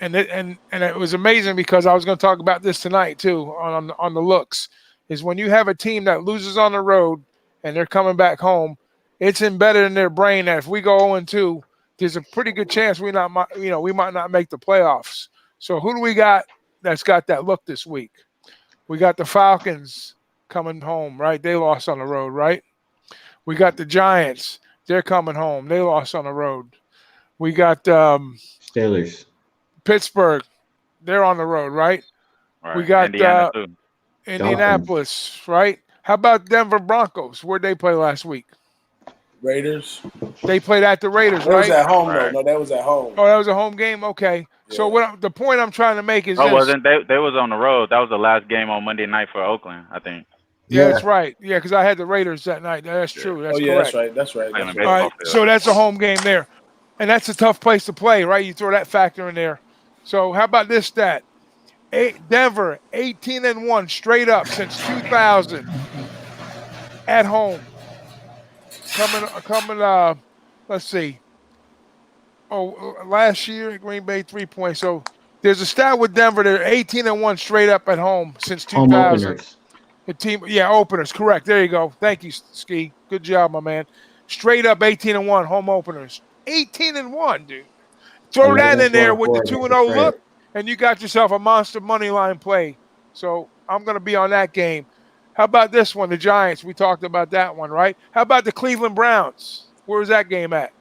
and it was amazing because I was going to talk about this tonight too on the looks, is when you have a team that loses on the road and they're coming back home, it's embedded in their brain that if we go 0-2, there's a pretty good chance we might not make the playoffs. So who do we got that's got that look this week? We got the Falcons coming home, right? They lost on the road, right? We got the Giants. They're coming home. They lost on the road. We got Steelers. Pittsburgh. They're on the road, right? Right. We got Indiana too. Indianapolis, right? How about Denver Broncos? Where'd they play last week? Raiders. They played at the Raiders, That right? was at home, though. Right. No, that was at home. Oh, that was a home game? Okay. Yeah. So the point I'm trying to make is Oh, this. wasn't they was on the road? That was the last game on Monday night for Oakland, I think. Yeah, that's right. Yeah, because I had the Raiders that night. That's true. That's correct. That's right. Playing a All baseball right, field. so that's a home game there. And that's a tough place to play, right? You throw that factor in there. So how about this stat? Denver, 18-1 straight up since 2000 at home. Coming, let's see. Oh, last year, Green Bay 3 points. So there's a stat with Denver. They're 18-1 straight up at home since 2000. Home openers. The team, openers, correct. There you go. Thank you, Ski. Good job, my man. Straight up 18-1 home openers. 18-1, dude. Throw that in there with the 2-0 look, and you got yourself a monster money line play. So I'm going to be on that game. How about this one, the Giants? We talked about that one, right? How about the Cleveland Browns? Where's that game at?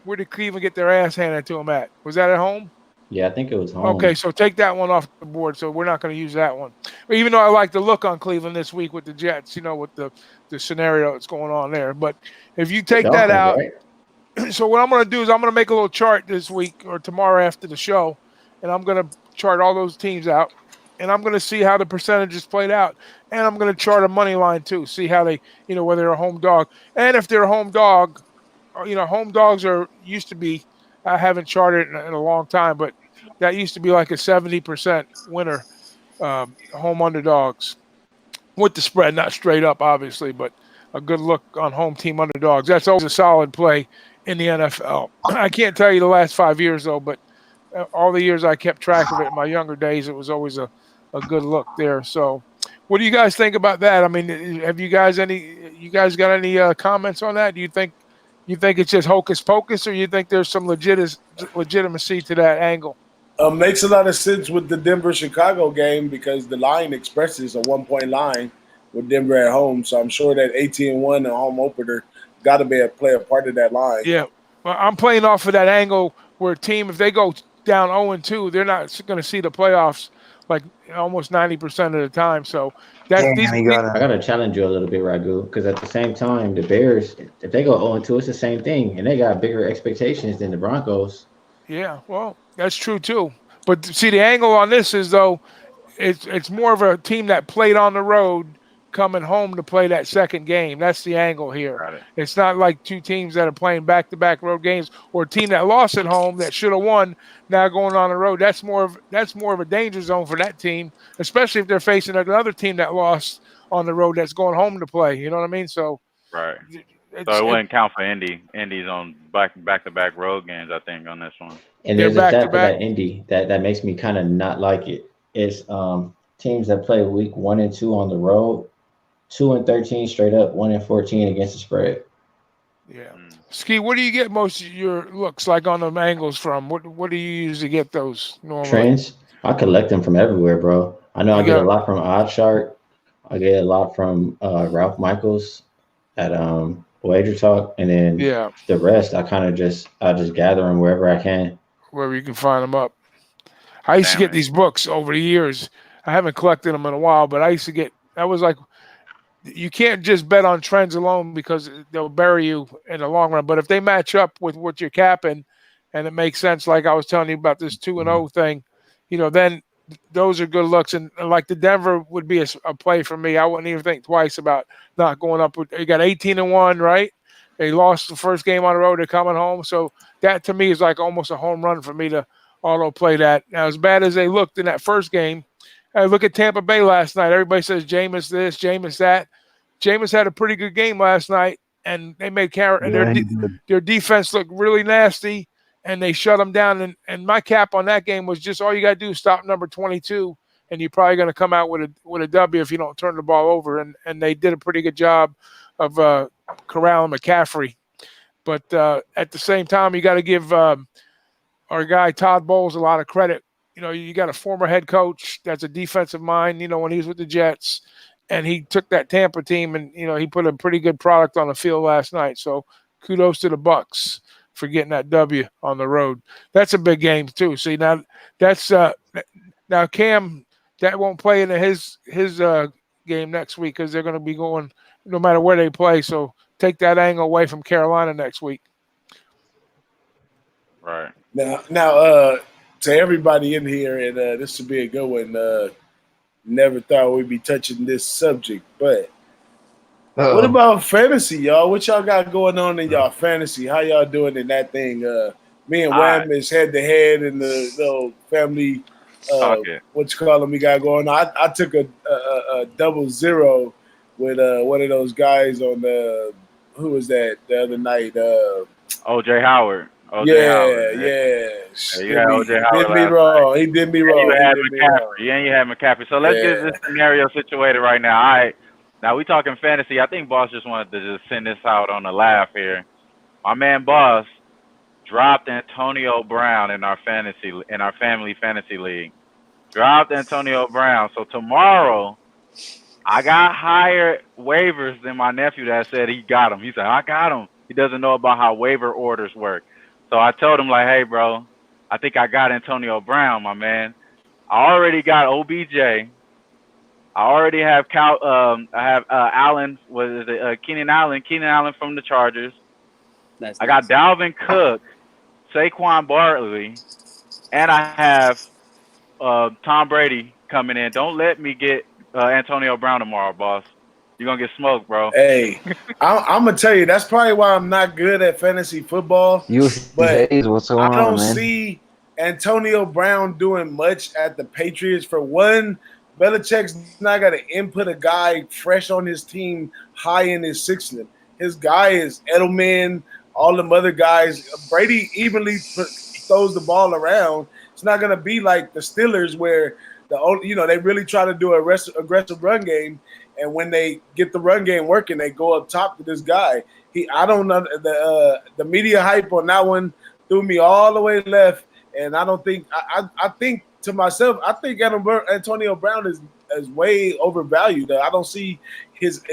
Where did Cleveland get their ass handed to them at? Was that at home? Yeah, I think it was home. Okay, so take that one off the board. So we're not going to use that one. But even though I like the look on Cleveland this week with the Jets, with the scenario that's going on there. But if you take that out, right? So what I'm going to do is I'm going to make a little chart this week or tomorrow after the show, and I'm going to chart all those teams out, and I'm going to see how the percentages played out, and I'm going to chart a money line too, see how they, whether they're a home dog, and if they're a home dog, home dogs used to be. I haven't charted in a long time, but that used to be like a 70% winner, home underdogs with the spread, not straight up, obviously, but a good look on home team underdogs. That's always a solid play in the NFL. I can't tell you the last 5 years, though, but all the years I kept track of it in my younger days, it was always a good look there. So what do you guys think about that? I mean, have you guys got any comments on that? Do you think it's just hocus pocus, or you think there's some legitimacy to that angle? Makes a lot of sense with the Denver-Chicago game because the line expresses a 1-point line with Denver at home. So I'm sure that 18-1 a home opener got to play a part of that line. Yeah. Well, I'm playing off of that angle where a team, if they go down 0-2, they're not going to see the playoffs like almost 90% of the time. So that's I got to challenge you a little bit, Ragoo, because at the same time, the Bears, if they go 0-2, it's the same thing, and they got bigger expectations than the Broncos. Yeah, well, that's true too. But see, the angle on this is, though, it's more of a team that played on the road coming home to play that second game. That's the angle here. It's not like two teams that are playing back-to-back road games, or a team that lost at home that should have won now going on the road. That's more of a danger zone for that team, especially if they're facing another team that lost on the road that's going home to play. You know what I mean? So right. So it wouldn't count for Indy. Indy's on back-to-back road games, I think, on this one. And there's a stat for that Indy that makes me kind of not like it. It's teams that play week 1 and 2 on the road, 2-13 straight up, 1-14 against the spread. Yeah. Ski, where do you get most of your looks like on them angles from? What do you usually get those normally? Trends? I collect them from everywhere, bro. I know I get a lot from OddShark. I get a lot from Ralph Michaels at Wager Talk, and then the rest I just gather them wherever I can. Wherever you can find them up. I used to get these books over the years. I haven't collected them in a while, but I used to get. That was like, you can't just bet on trends alone because they'll bury you in the long run. But if they match up with what you're capping, and it makes sense, like I was telling you about this 2-0 thing, then those are good looks. And like the Denver would be a play for me. I wouldn't even think twice about not going up. You got 18-1, right? They lost the first game on the road. They're coming home. So that to me is like almost a home run for me to auto play that. Now, as bad as they looked in that first game, I look at Tampa Bay last night. Everybody says Jameis this, Jameis that. Jameis had a pretty good game last night. and they made their defense look really nasty, and they shut them down. And my cap on that game was just all you got to do is stop number 22, and you're probably going to come out with a W if you don't turn the ball over. And they did a pretty good job of corralling McCaffrey. But at the same time, you got to give our guy Todd Bowles a lot of credit. You know, you got a former head coach that's a defensive mind, you know, when he was with the Jets, and he took that Tampa team and, you know, he put a pretty good product on the field last night. So kudos to the Bucks for getting that W on the road. That's a big game too. See, now that's now Cam, that won't play into his game next week because they're going to be going no matter where they play. So take that angle away from Carolina next week. Right. Now, to everybody in here, and this should be a good one. Never thought we'd be touching this subject, but what about fantasy, y'all? What y'all got going on in y'all fantasy? How y'all doing in that thing? Me and Wham is head to head in the little family. What you call them? We got going on. I took a 0-0 with one of those guys on the who was that the other night? OJ Howard. Yeah. You had OJ Howard. Did me wrong. He did me wrong. You had McCaffrey. And you had McCaffrey. So let's get this scenario situated right now. All right. Now we talking fantasy. I think Boss just wanted to just send this out on the laugh here. My man Boss dropped Antonio Brown in our family fantasy league. Dropped Antonio Brown. So tomorrow, I got higher waivers than my nephew that said he got him. He said, I got him. He doesn't know about how waiver orders work. So I told him, like, hey, bro, I think I got Antonio Brown, my man. I already got OBJ. I already have Allen. What is it? Keenan Allen. Keenan Allen from the Chargers. I got Dalvin Cook, Saquon Barkley, and I have Tom Brady coming in. Don't let me get Antonio Brown tomorrow, boss. You're going to get smoked, bro. Hey, I'm going to tell you, that's probably why I'm not good at fantasy football. But what's going I don't on, man? see Antonio Brown doing much at the Patriots. For one, Belichick's not going to input a guy fresh on his team high in his sixth. His guy is Edelman, all them other guys. Brady evenly throws the ball around. It's not going to be like the Steelers where they really try to do a aggressive run game. And when they get the run game working, they go up top to this guy. I don't know, the media hype on that one threw me all the way left. And I don't think I think to myself, I think Antonio Brown is way overvalued. I don't see his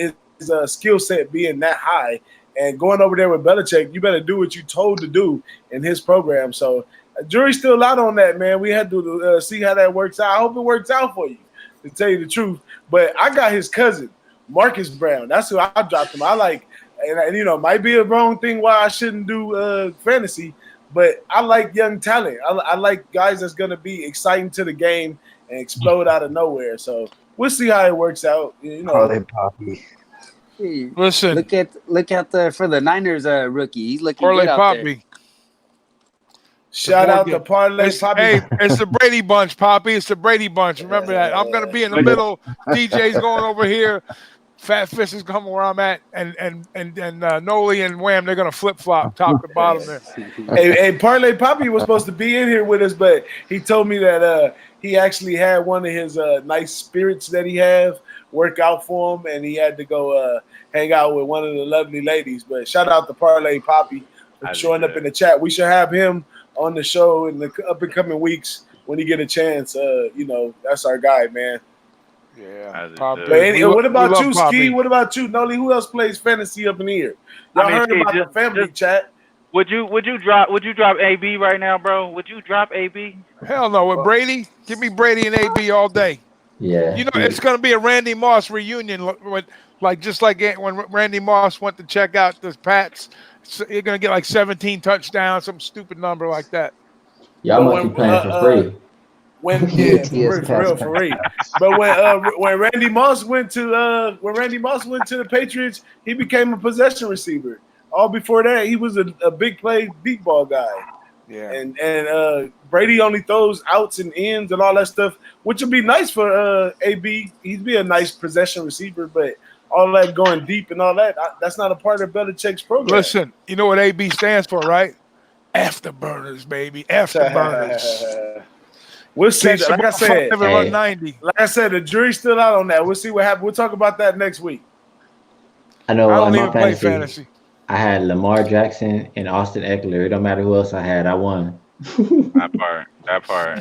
skill set being that high. And going over there with Belichick, you better do what you're told to do in his program. So jury's still out on that, man. We had to see how that works out. I hope it works out for you, to tell you the truth. But I got his cousin, Marcus Brown. That's who I dropped him. I like, and might be a wrong thing why I shouldn't do fantasy, but I like young talent. I like guys that's going to be exciting to the game and explode out of nowhere. So we'll see how it works out. Parlay Poppy. Hey, Listen, look at for the Niners rookie. He's looking Parlay good out Poppy. there. Shout out to Parlay Poppy. Hey, it's the Brady Bunch, Poppy. It's the Brady Bunch. Remember that. I'm going to be in the middle. DJ's going over here. Fat Fist is coming where I'm at. And Nolly and Wham, they're going to flip-flop top to bottom there. Hey, Parlay Poppy was supposed to be in here with us, but he told me that he actually had one of his nice spirits that he have work out for him, and he had to go hang out with one of the lovely ladies. But shout out to Parlay Poppy for showing up in the chat. We should have him on the show in the up and coming weeks when he get a chance. That's our guy, man. Yeah. What about you, Ski? What about you, Nolly? Who else plays fantasy up in here? Y'all heard about the family chat? Would you drop AB right now, bro? Would you drop AB? Hell no. With Brady, give me Brady and AB all day. Yeah. It's going to be a Randy Moss reunion, just like when Randy Moss went to check out the Pats. You're going to get like 17 touchdowns, some stupid number like that. Y'all must be playing for free. For real. But when Randy Moss went to the Patriots, he became a possession receiver. All before that, he was a big play, deep ball guy. Yeah. And Brady only throws outs and ends and all that stuff, which would be nice for AB. He'd be a nice possession receiver, but all that going deep and all that. That's not a part of Belichick's program. Listen, you know what AB stands for, right? Afterburners, baby. Afterburners. We'll see. Catch the Like I ball said, 5 and run 90. like I said, the jury's still out on that. We'll see what happens. We'll talk about that next week. I know I don't my even play fantasy. I had Lamar Jackson and Austin Eckler. It don't matter who else I had. I won. That part.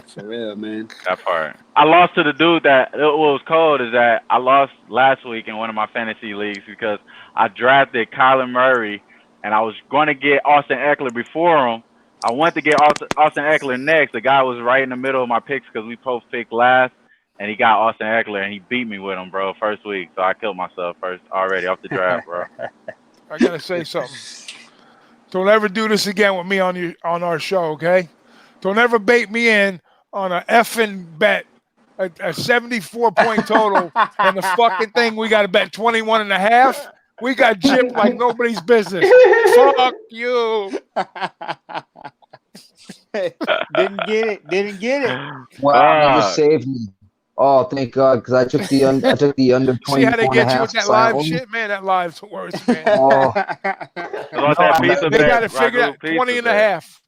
For real, man. That part. I lost to the dude that what was cold is that I lost last week in one of my fantasy leagues because I drafted Kyler Murray and I was going to get Austin Eckler before him. I wanted to get Austin Eckler next. The guy was right in the middle of my picks because we both picked last, and he got Austin Eckler and he beat me with him, bro, first week. So I killed myself first already off the draft, bro. I gotta say something. Don't ever do this again with me on our show, okay? Don't ever bait me in on a effing bet, a 74-point total, and the fucking thing we got to bet 21.5. We got gypped like nobody's business. Fuck you. Didn't get it. Wow, you just saved me. Oh, thank God, because I took the under 24 See how they get you with that live only. shit? Man, that live's worse, man. Oh, They got to figure out 20.5.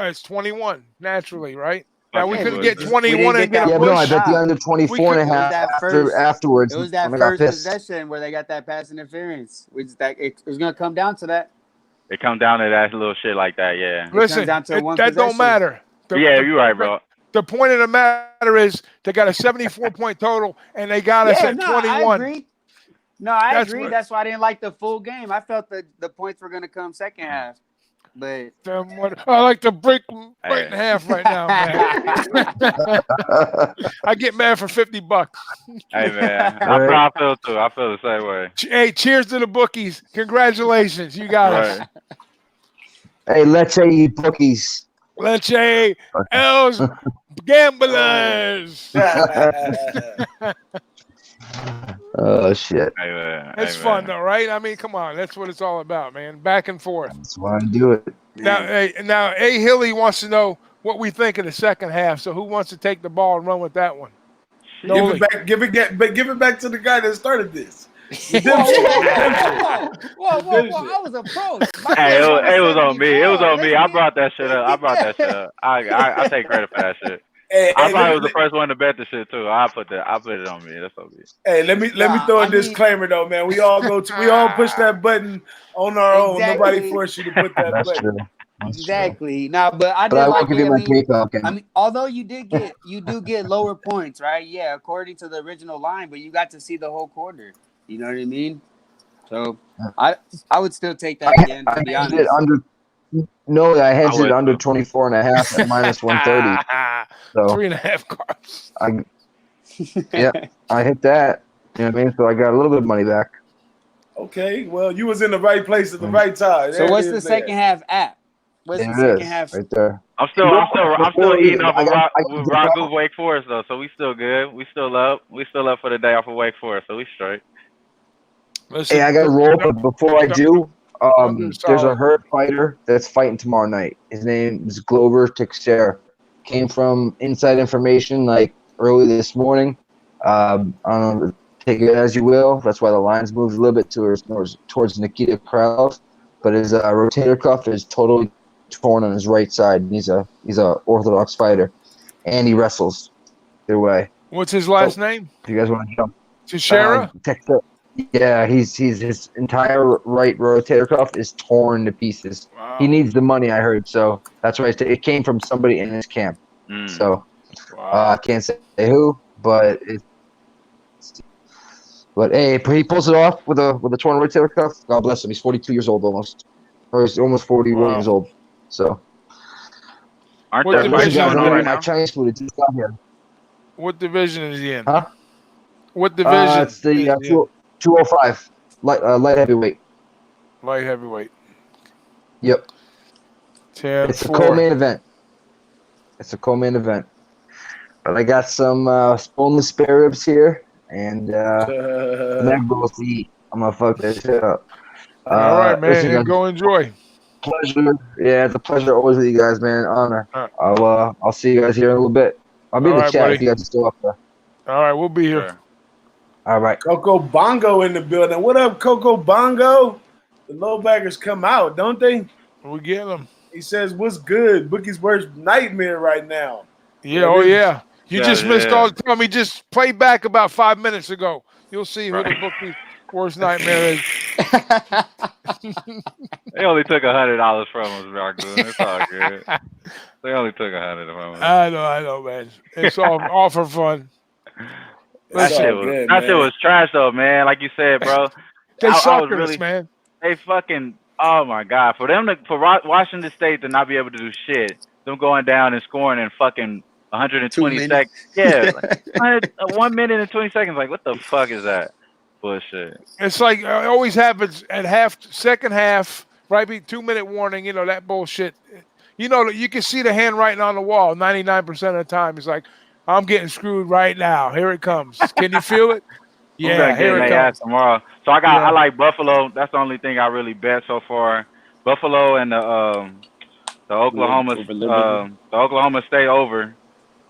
It's 21 naturally, right? Now we couldn't get 21 and get a yeah, push. no, I bet the under 24.5 afterwards. It was that first possession where they got that pass interference. It was going to come down to that. It come down to that little shit like that, yeah. Listen, that don't matter. You're right, bro. The point of the matter is they got a 74-point total, and they got us at 21. I agree. I agree. That's why I didn't like the full game. I felt that the points were going to come second half. But I like to break right in half right now, man. I get mad for $50. Hey, man. I feel too. I feel the same way. Hey, cheers to the bookies. Congratulations. You got us. Hey, let's say bookies. Let's say Els Gamblers. Oh, shit. Hey, man. It's fun, though, right? I mean, come on. That's what it's all about, man. Back and forth. That's why I do it. Now, A. Hilly wants to know what we think of the second half. So who wants to take the ball and run with that one? Give it back to the guy that started this. Whoa, I was approached. It was on me. It was on me. I brought that shit up. I take credit for that shit. I probably was the first one to bet the shit too. I put it on me. That's on me. Hey, let me throw a disclaimer though, man. We all push that button on our own. Nobody forced you to put that button. True. Exactly. Now, but I won't give you my PayPal account. I mean, although you do get lower points, right? Yeah, according to the original line, but you got to see the whole quarter. You know what I mean? So I would still take that again, to be honest. I hedged it under 24.5 at minus 130. So 3.5 carbs. I hit that. You know what I mean? So I got a little bit of money back. Okay, well, you was in the right place at the right time. So what's the second half at? What's the second half? Right there. I'm still eating off of Ragoo Wake Forest though, so we still good. We still up. We still up for the day off of Wake Forest, so we straight. Hey, I got to roll, but before I do, there's a hurt fighter that's fighting tomorrow night. His name is Glover Teixeira. Came from inside information like early this morning. I don't know, take it as you will. That's why the lines moved a little bit towards Nikita Krylov. But his rotator cuff is totally torn on his right side. He's a orthodox fighter, and he wrestles their way. What's his last name? If you guys want to jump, Teixeira. Yeah, he's his entire right rotator cuff is torn to pieces. Wow. He needs the money, I heard. So that's why it came from somebody in his camp. So I can't say who, but hey, he pulls it off with a torn rotator cuff. God bless him. He's 42 years old almost, or he's almost 41 years old. So. Aren't there fights going on right now? Chinese food just got here. What division is he in? Huh? What division? It's the 205 light heavyweight. Light heavyweight. Yep. It's a co-main event. But I got some boneless spare ribs here, and neck rolls to eat. I'm gonna fuck that shit up. All right, man. Go enjoy. Pleasure. Yeah, it's a pleasure always with you guys, man. Honor. I'll see you guys here in a little bit. I'll be in the chat if you guys are still up there. All right, we'll be here. All right. Coco Bongo in the building. What up, Coco Bongo? The low baggers come out, don't they? We get them. He says, "What's good?" Bookie's worst nightmare right now. Yeah, oh yeah. You just missed yeah. all the time. He just played back about 5 minutes ago. You'll see who the bookie's worst nightmare is. They only took $100 from us, Ragoo. It's all good. They only took $100 from us. I know, man. It's all for fun. That It's shit all was good, that shit man. was trash though, man. Like you said, bro. They I sucked was us, really man. they fucking oh my god for Washington State to not be able to do shit, them going down and scoring in fucking 2 120 minutes. seconds. Yeah, like 1 minute and 20 seconds. Like what the fuck is that bullshit? It's like it always happens at second half, right? 2 minute warning. You know that bullshit. You know you can see the handwriting on the wall 99% of the time. It's like I'm getting screwed right now. Here it comes. Can you feel it? Who gonna Yeah, get here in it their ass comes. tomorrow? So I Yeah, like Buffalo. That's the only thing I really bet so far. Buffalo and the Oklahoma Liberty. the Oklahoma State over.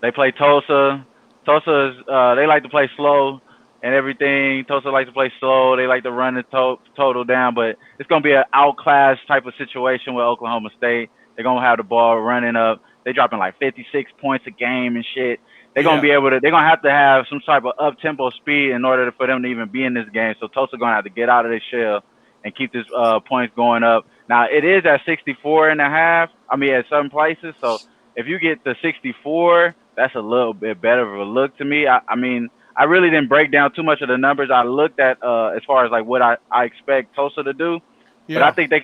They play Tulsa. Tulsa is they like to play slow and everything. Tulsa like to play slow. They like to run the total down, but it's gonna be an outclass type of situation with Oklahoma State. They're gonna have the ball running up. They dropping like 56 points a game and shit. They're gonna be able to. They're gonna have to have some type of up tempo speed in order for them to even be in this game. So Tulsa gonna have to get out of their shell and keep this points going up. Now it is at 64 and a half. I mean at some places. So if you get to 64, that's a little bit better of a look to me. I mean, I really didn't break down too much of the numbers. I looked at as far as like what I expect Tulsa to do, but I think they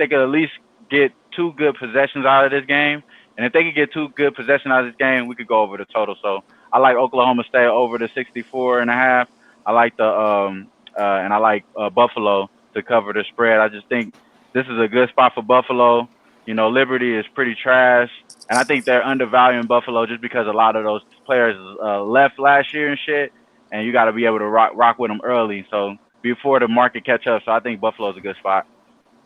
could at least get 2 good possessions out of this game. And if they could get 2 good possessions out of this game, we could go over the total. So I like Oklahoma State over the 64 and a half. I like the and I like Buffalo to cover the spread. I just think this is a good spot for Buffalo. You know, Liberty is pretty trash. And I think they're undervaluing Buffalo just because a lot of those players left last year and shit. And you got to be able to rock with them early. So before the market catch up. So I think Buffalo's a good spot.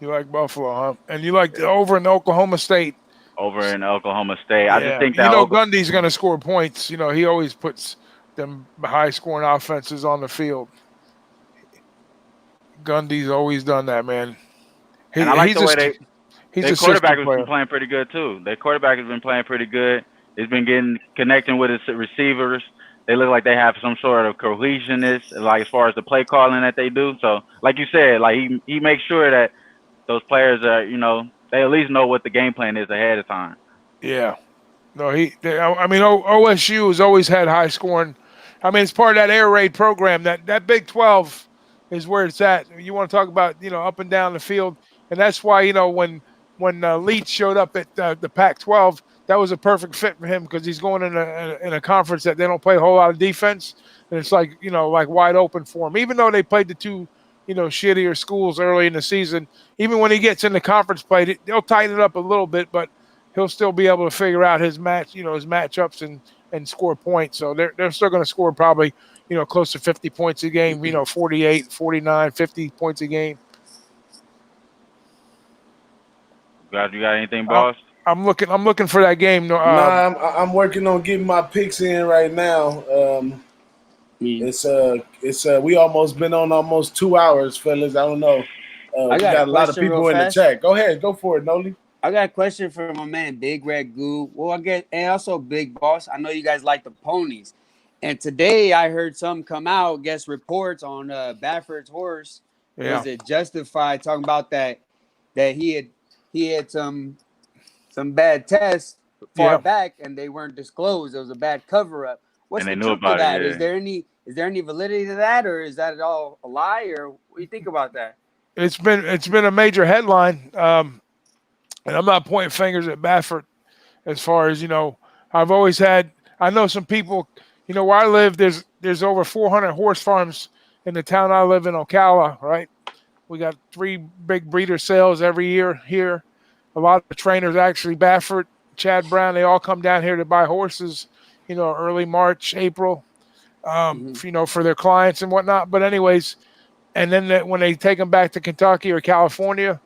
You like Buffalo, huh? And you like the over in Oklahoma State. Over in Oklahoma State. Yeah. I just think you that know Gundy's going to score points. You know, he always puts them high-scoring offenses on the field. Gundy's always done that, man. And I like the way their quarterback has been playing pretty good too. Their quarterback has been playing pretty good. He's been connecting with his receivers. They look like they have some sort of cohesionness, like as far as the play calling that they do. So, like you said, like he makes sure that those players are, you know, they at least know what the game plan is ahead of time. Yeah. No, I mean, OSU has always had high scoring. I mean, it's part of that air raid program. That Big 12 is where it's at. You want to talk about, you know, up and down the field, and that's why, you know, when Leach showed up at the Pac-12, that was a perfect fit for him because he's going in a conference that they don't play a whole lot of defense, and it's like, you know, like wide open for him. Even though they played the 2, you know, shittier schools early in the season, even when he gets into conference play, they'll tighten it up a little bit, but he'll still be able to figure out his matchups and score points. So they're still going to score probably, you know, close to 50 points a game, you know, 48, 49, 50 points a game. You got anything, boss? I'm looking for that game. Nah, I'm working on getting my picks in right now. It's we almost been on almost 2 hours, fellas. I don't know. We got a lot of people in the chat. Go ahead, go for it, Nolly. I got a question for my man Big Ragoo. Well, I guess, and also Big Boss. I know you guys like the ponies, and today I heard some come out, guess reports on Bafford's horse. Yeah. Was it Justified talking about that he had some bad tests far back and they weren't disclosed. It was a bad cover up. What's the truth to that? Is there any validity to that, or is that all a lie, or what do you think about that? It's been a major headline. And I'm not pointing fingers at Baffert as far as, you know, I know some people, you know, where I live, there's over 400 horse farms in the town I live in, Ocala, right? We got 3 big breeder sales every year here. A lot of trainers, actually, Baffert, Chad Brown, they all come down here to buy horses, you know, early March, April, you know, for their clients and whatnot. But anyways, and then when they take them back to Kentucky or California,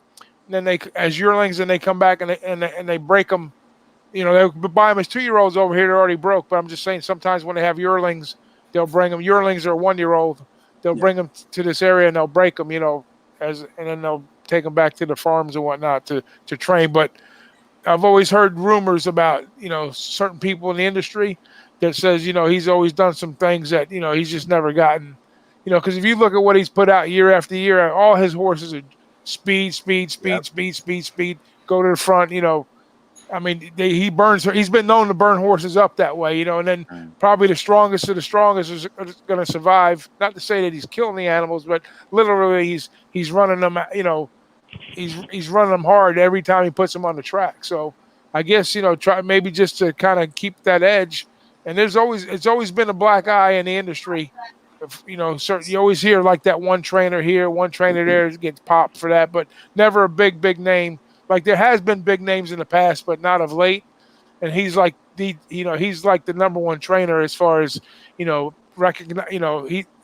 then they as yearlings, and they come back and they break them. You know, they buy them as 2-year-olds over here. They're already broke. But I'm just saying, sometimes when they have yearlings, they'll bring them. Yearlings are 1-year-old. they'll bring them to this area and they'll break them, and then they'll take them back to the farms and whatnot to train. But I've always heard rumors about, certain people in the industry that says, he's always done some things that, he's just never gotten, because if you look at what he's put out year after year, all his horses are speed, speed, go to the front, I mean, he's been known to burn horses up that way, and then probably the strongest of the strongest is going to survive. Not to say that he's killing the animals, but literally he's running them, he's running them hard every time he puts them on the track. So I guess, try maybe just to kind of keep that edge. And it's always been a black eye in the industry. Certain, you always hear like that one trainer here, one trainer there gets popped for that, but never a big name. Like there has been big names in the past, but not of late. And he's like he's like the number one trainer as far as, recognize,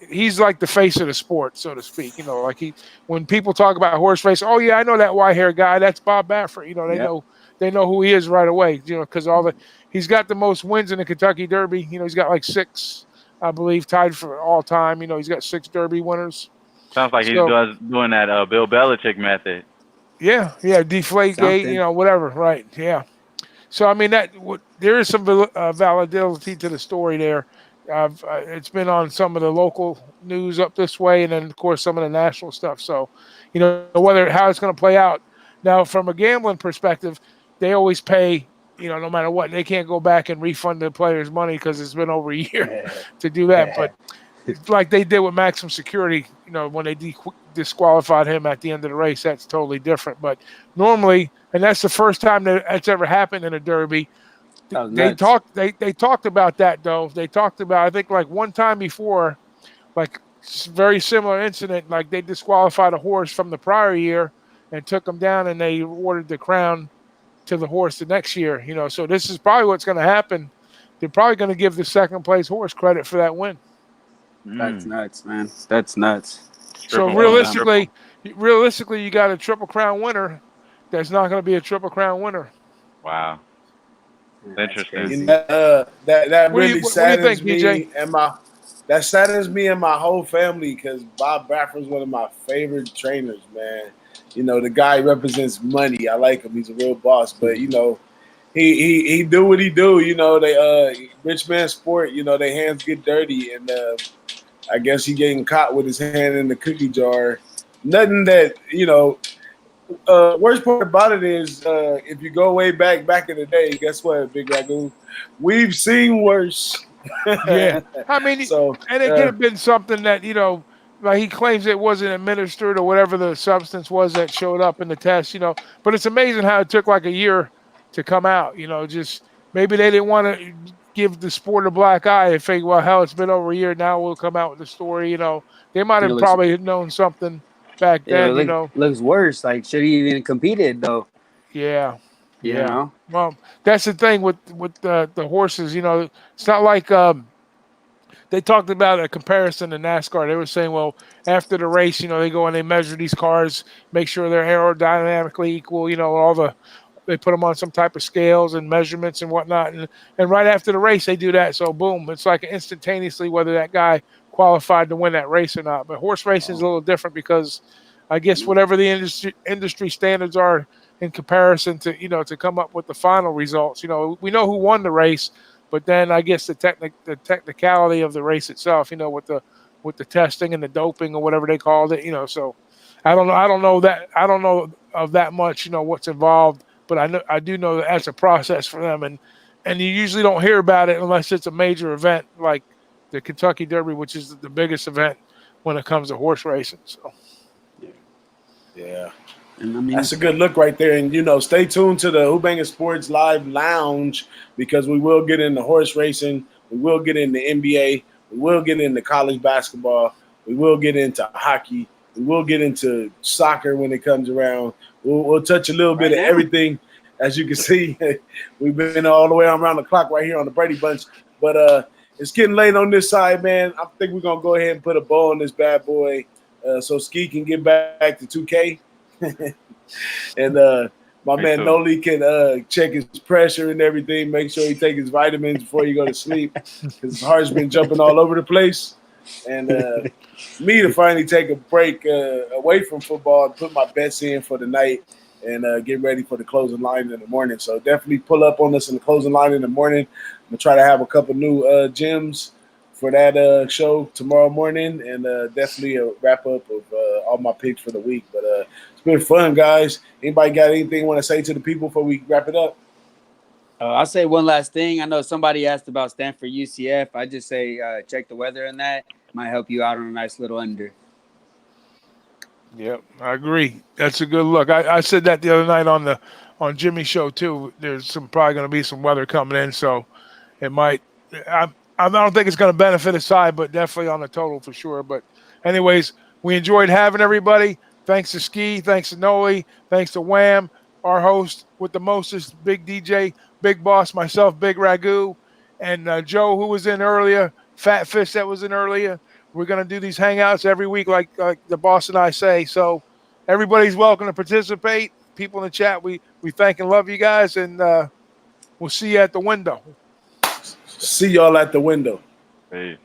he's like the face of the sport, so to speak. Like when people talk about horse race, oh yeah, I know that white hair guy, that's Bob Baffert. They know who he is right away, because he's got the most wins in the Kentucky Derby. He's got like 6, I believe, tied for all time. He's got 6 Derby winners. Sounds like he's doing that Bill Belichick method. Yeah, deflate gate, whatever, right? Yeah. So I mean there is some validity to the story there. It's been on some of the local news up this way, and then of course some of the national stuff. So, how it's going to play out. Now, from a gambling perspective, they always pay. No matter what, they can't go back and refund the players' money because it's been over a year to do that. But like they did with Maximum Security, when they disqualified him at the end of the race, that's totally different. But normally, and that's the first time that it's ever happened in a Derby. They talked about that though. They talked about, I think, like one time before, like very similar incident, like they disqualified a horse from the prior year and took him down, and they awarded the crown to the horse the next year. So this is probably what's going to happen. They're probably going to give the second place horse credit for that win. That's nuts, man. That's nuts. So realistically, you got a Triple Crown winner that's not going to be a Triple Crown winner. Wow. Interesting. That really saddens me, DJ? That saddens me and my whole family, because Bob Baffert's one of my favorite trainers, man. The guy represents money. I like him. He's a real boss. But he do what he do. They rich man sport. Their hands get dirty, and I guess he getting caught with his hand in the cookie jar. Nothing that worst part about it is if you go way back in the day, guess what, Big Ragoo? We've seen worse. Yeah, I mean, and it could have been something that like he claims it wasn't administered or whatever the substance was that showed up in the test. But it's amazing how it took like a year to come out. Just maybe they didn't want to give the sport a black eye and figure, well, hell, it's been over a year now. We'll come out with the story. They might have probably known something back then. Looks worse. Like, should he even competed though? Yeah. Well, that's the thing with the horses. It's not like they talked about a comparison to NASCAR. They were saying, well, after the race, they go and they measure these cars, make sure they're aerodynamically equal. They put them on some type of scales and measurements and whatnot. And right after the race, they do that. So boom, it's like instantaneously whether that guy qualified to win that race or not. But horse racing is a little different because I guess whatever the industry standards are in comparison to, to come up with the final results. We know who won the race, but then I guess the technicality of the race itself, with the testing and the doping or whatever they called it, so I don't know of that much, what's involved, but I do know that that's a process for them, and you usually don't hear about it unless it's a major event like the Kentucky Derby, which is the biggest event when it comes to horse racing. So yeah. That's a good look right there. And, stay tuned to the Who-Bangin Sports Live Lounge, because we will get into horse racing. We will get into NBA. We will get into college basketball. We will get into hockey. We will get into soccer when it comes around. We'll touch a little bit of everything. As you can see, we've been all the way around the clock right here on the Brady Bunch. But it's getting late on this side, man. I think we're going to go ahead and put a bow on this bad boy so Ski can get back to 2K. And my man Nolly can check his pressure and everything, make sure he take his vitamins before you go to sleep, because his heart's been jumping all over the place. and me to finally take a break away from football and put my bets in for the night and get ready for the closing line in the morning. So definitely pull up on us in the closing line in the morning. I'm gonna try to have a couple new gems for that show tomorrow morning, and definitely a wrap up of all my picks for the week. But it's been fun, guys. Anybody got anything want to say to the people before we wrap it up? I'll say one last thing. I know somebody asked about Stanford UCF. I just say check the weather in that. Might help you out on a nice little under. Yep, I agree. That's a good look. I said that the other night on Jimmy's show too. There's probably going to be some weather coming in, so it might. I don't think it's going to benefit a side, but definitely on the total for sure. But anyways, we enjoyed having everybody. Thanks to Ski. Thanks to Nolly. Thanks to Wham, our host with the mostest, Big DJ, Big Boss, myself, Big Ragoo, and Joe, who was in earlier, Fat Fish that was in earlier. We're going to do these hangouts every week, like the boss and I say. So everybody's welcome to participate. People in the chat, we thank and love you guys, and we'll see you at the window. See y'all at the window. Hey.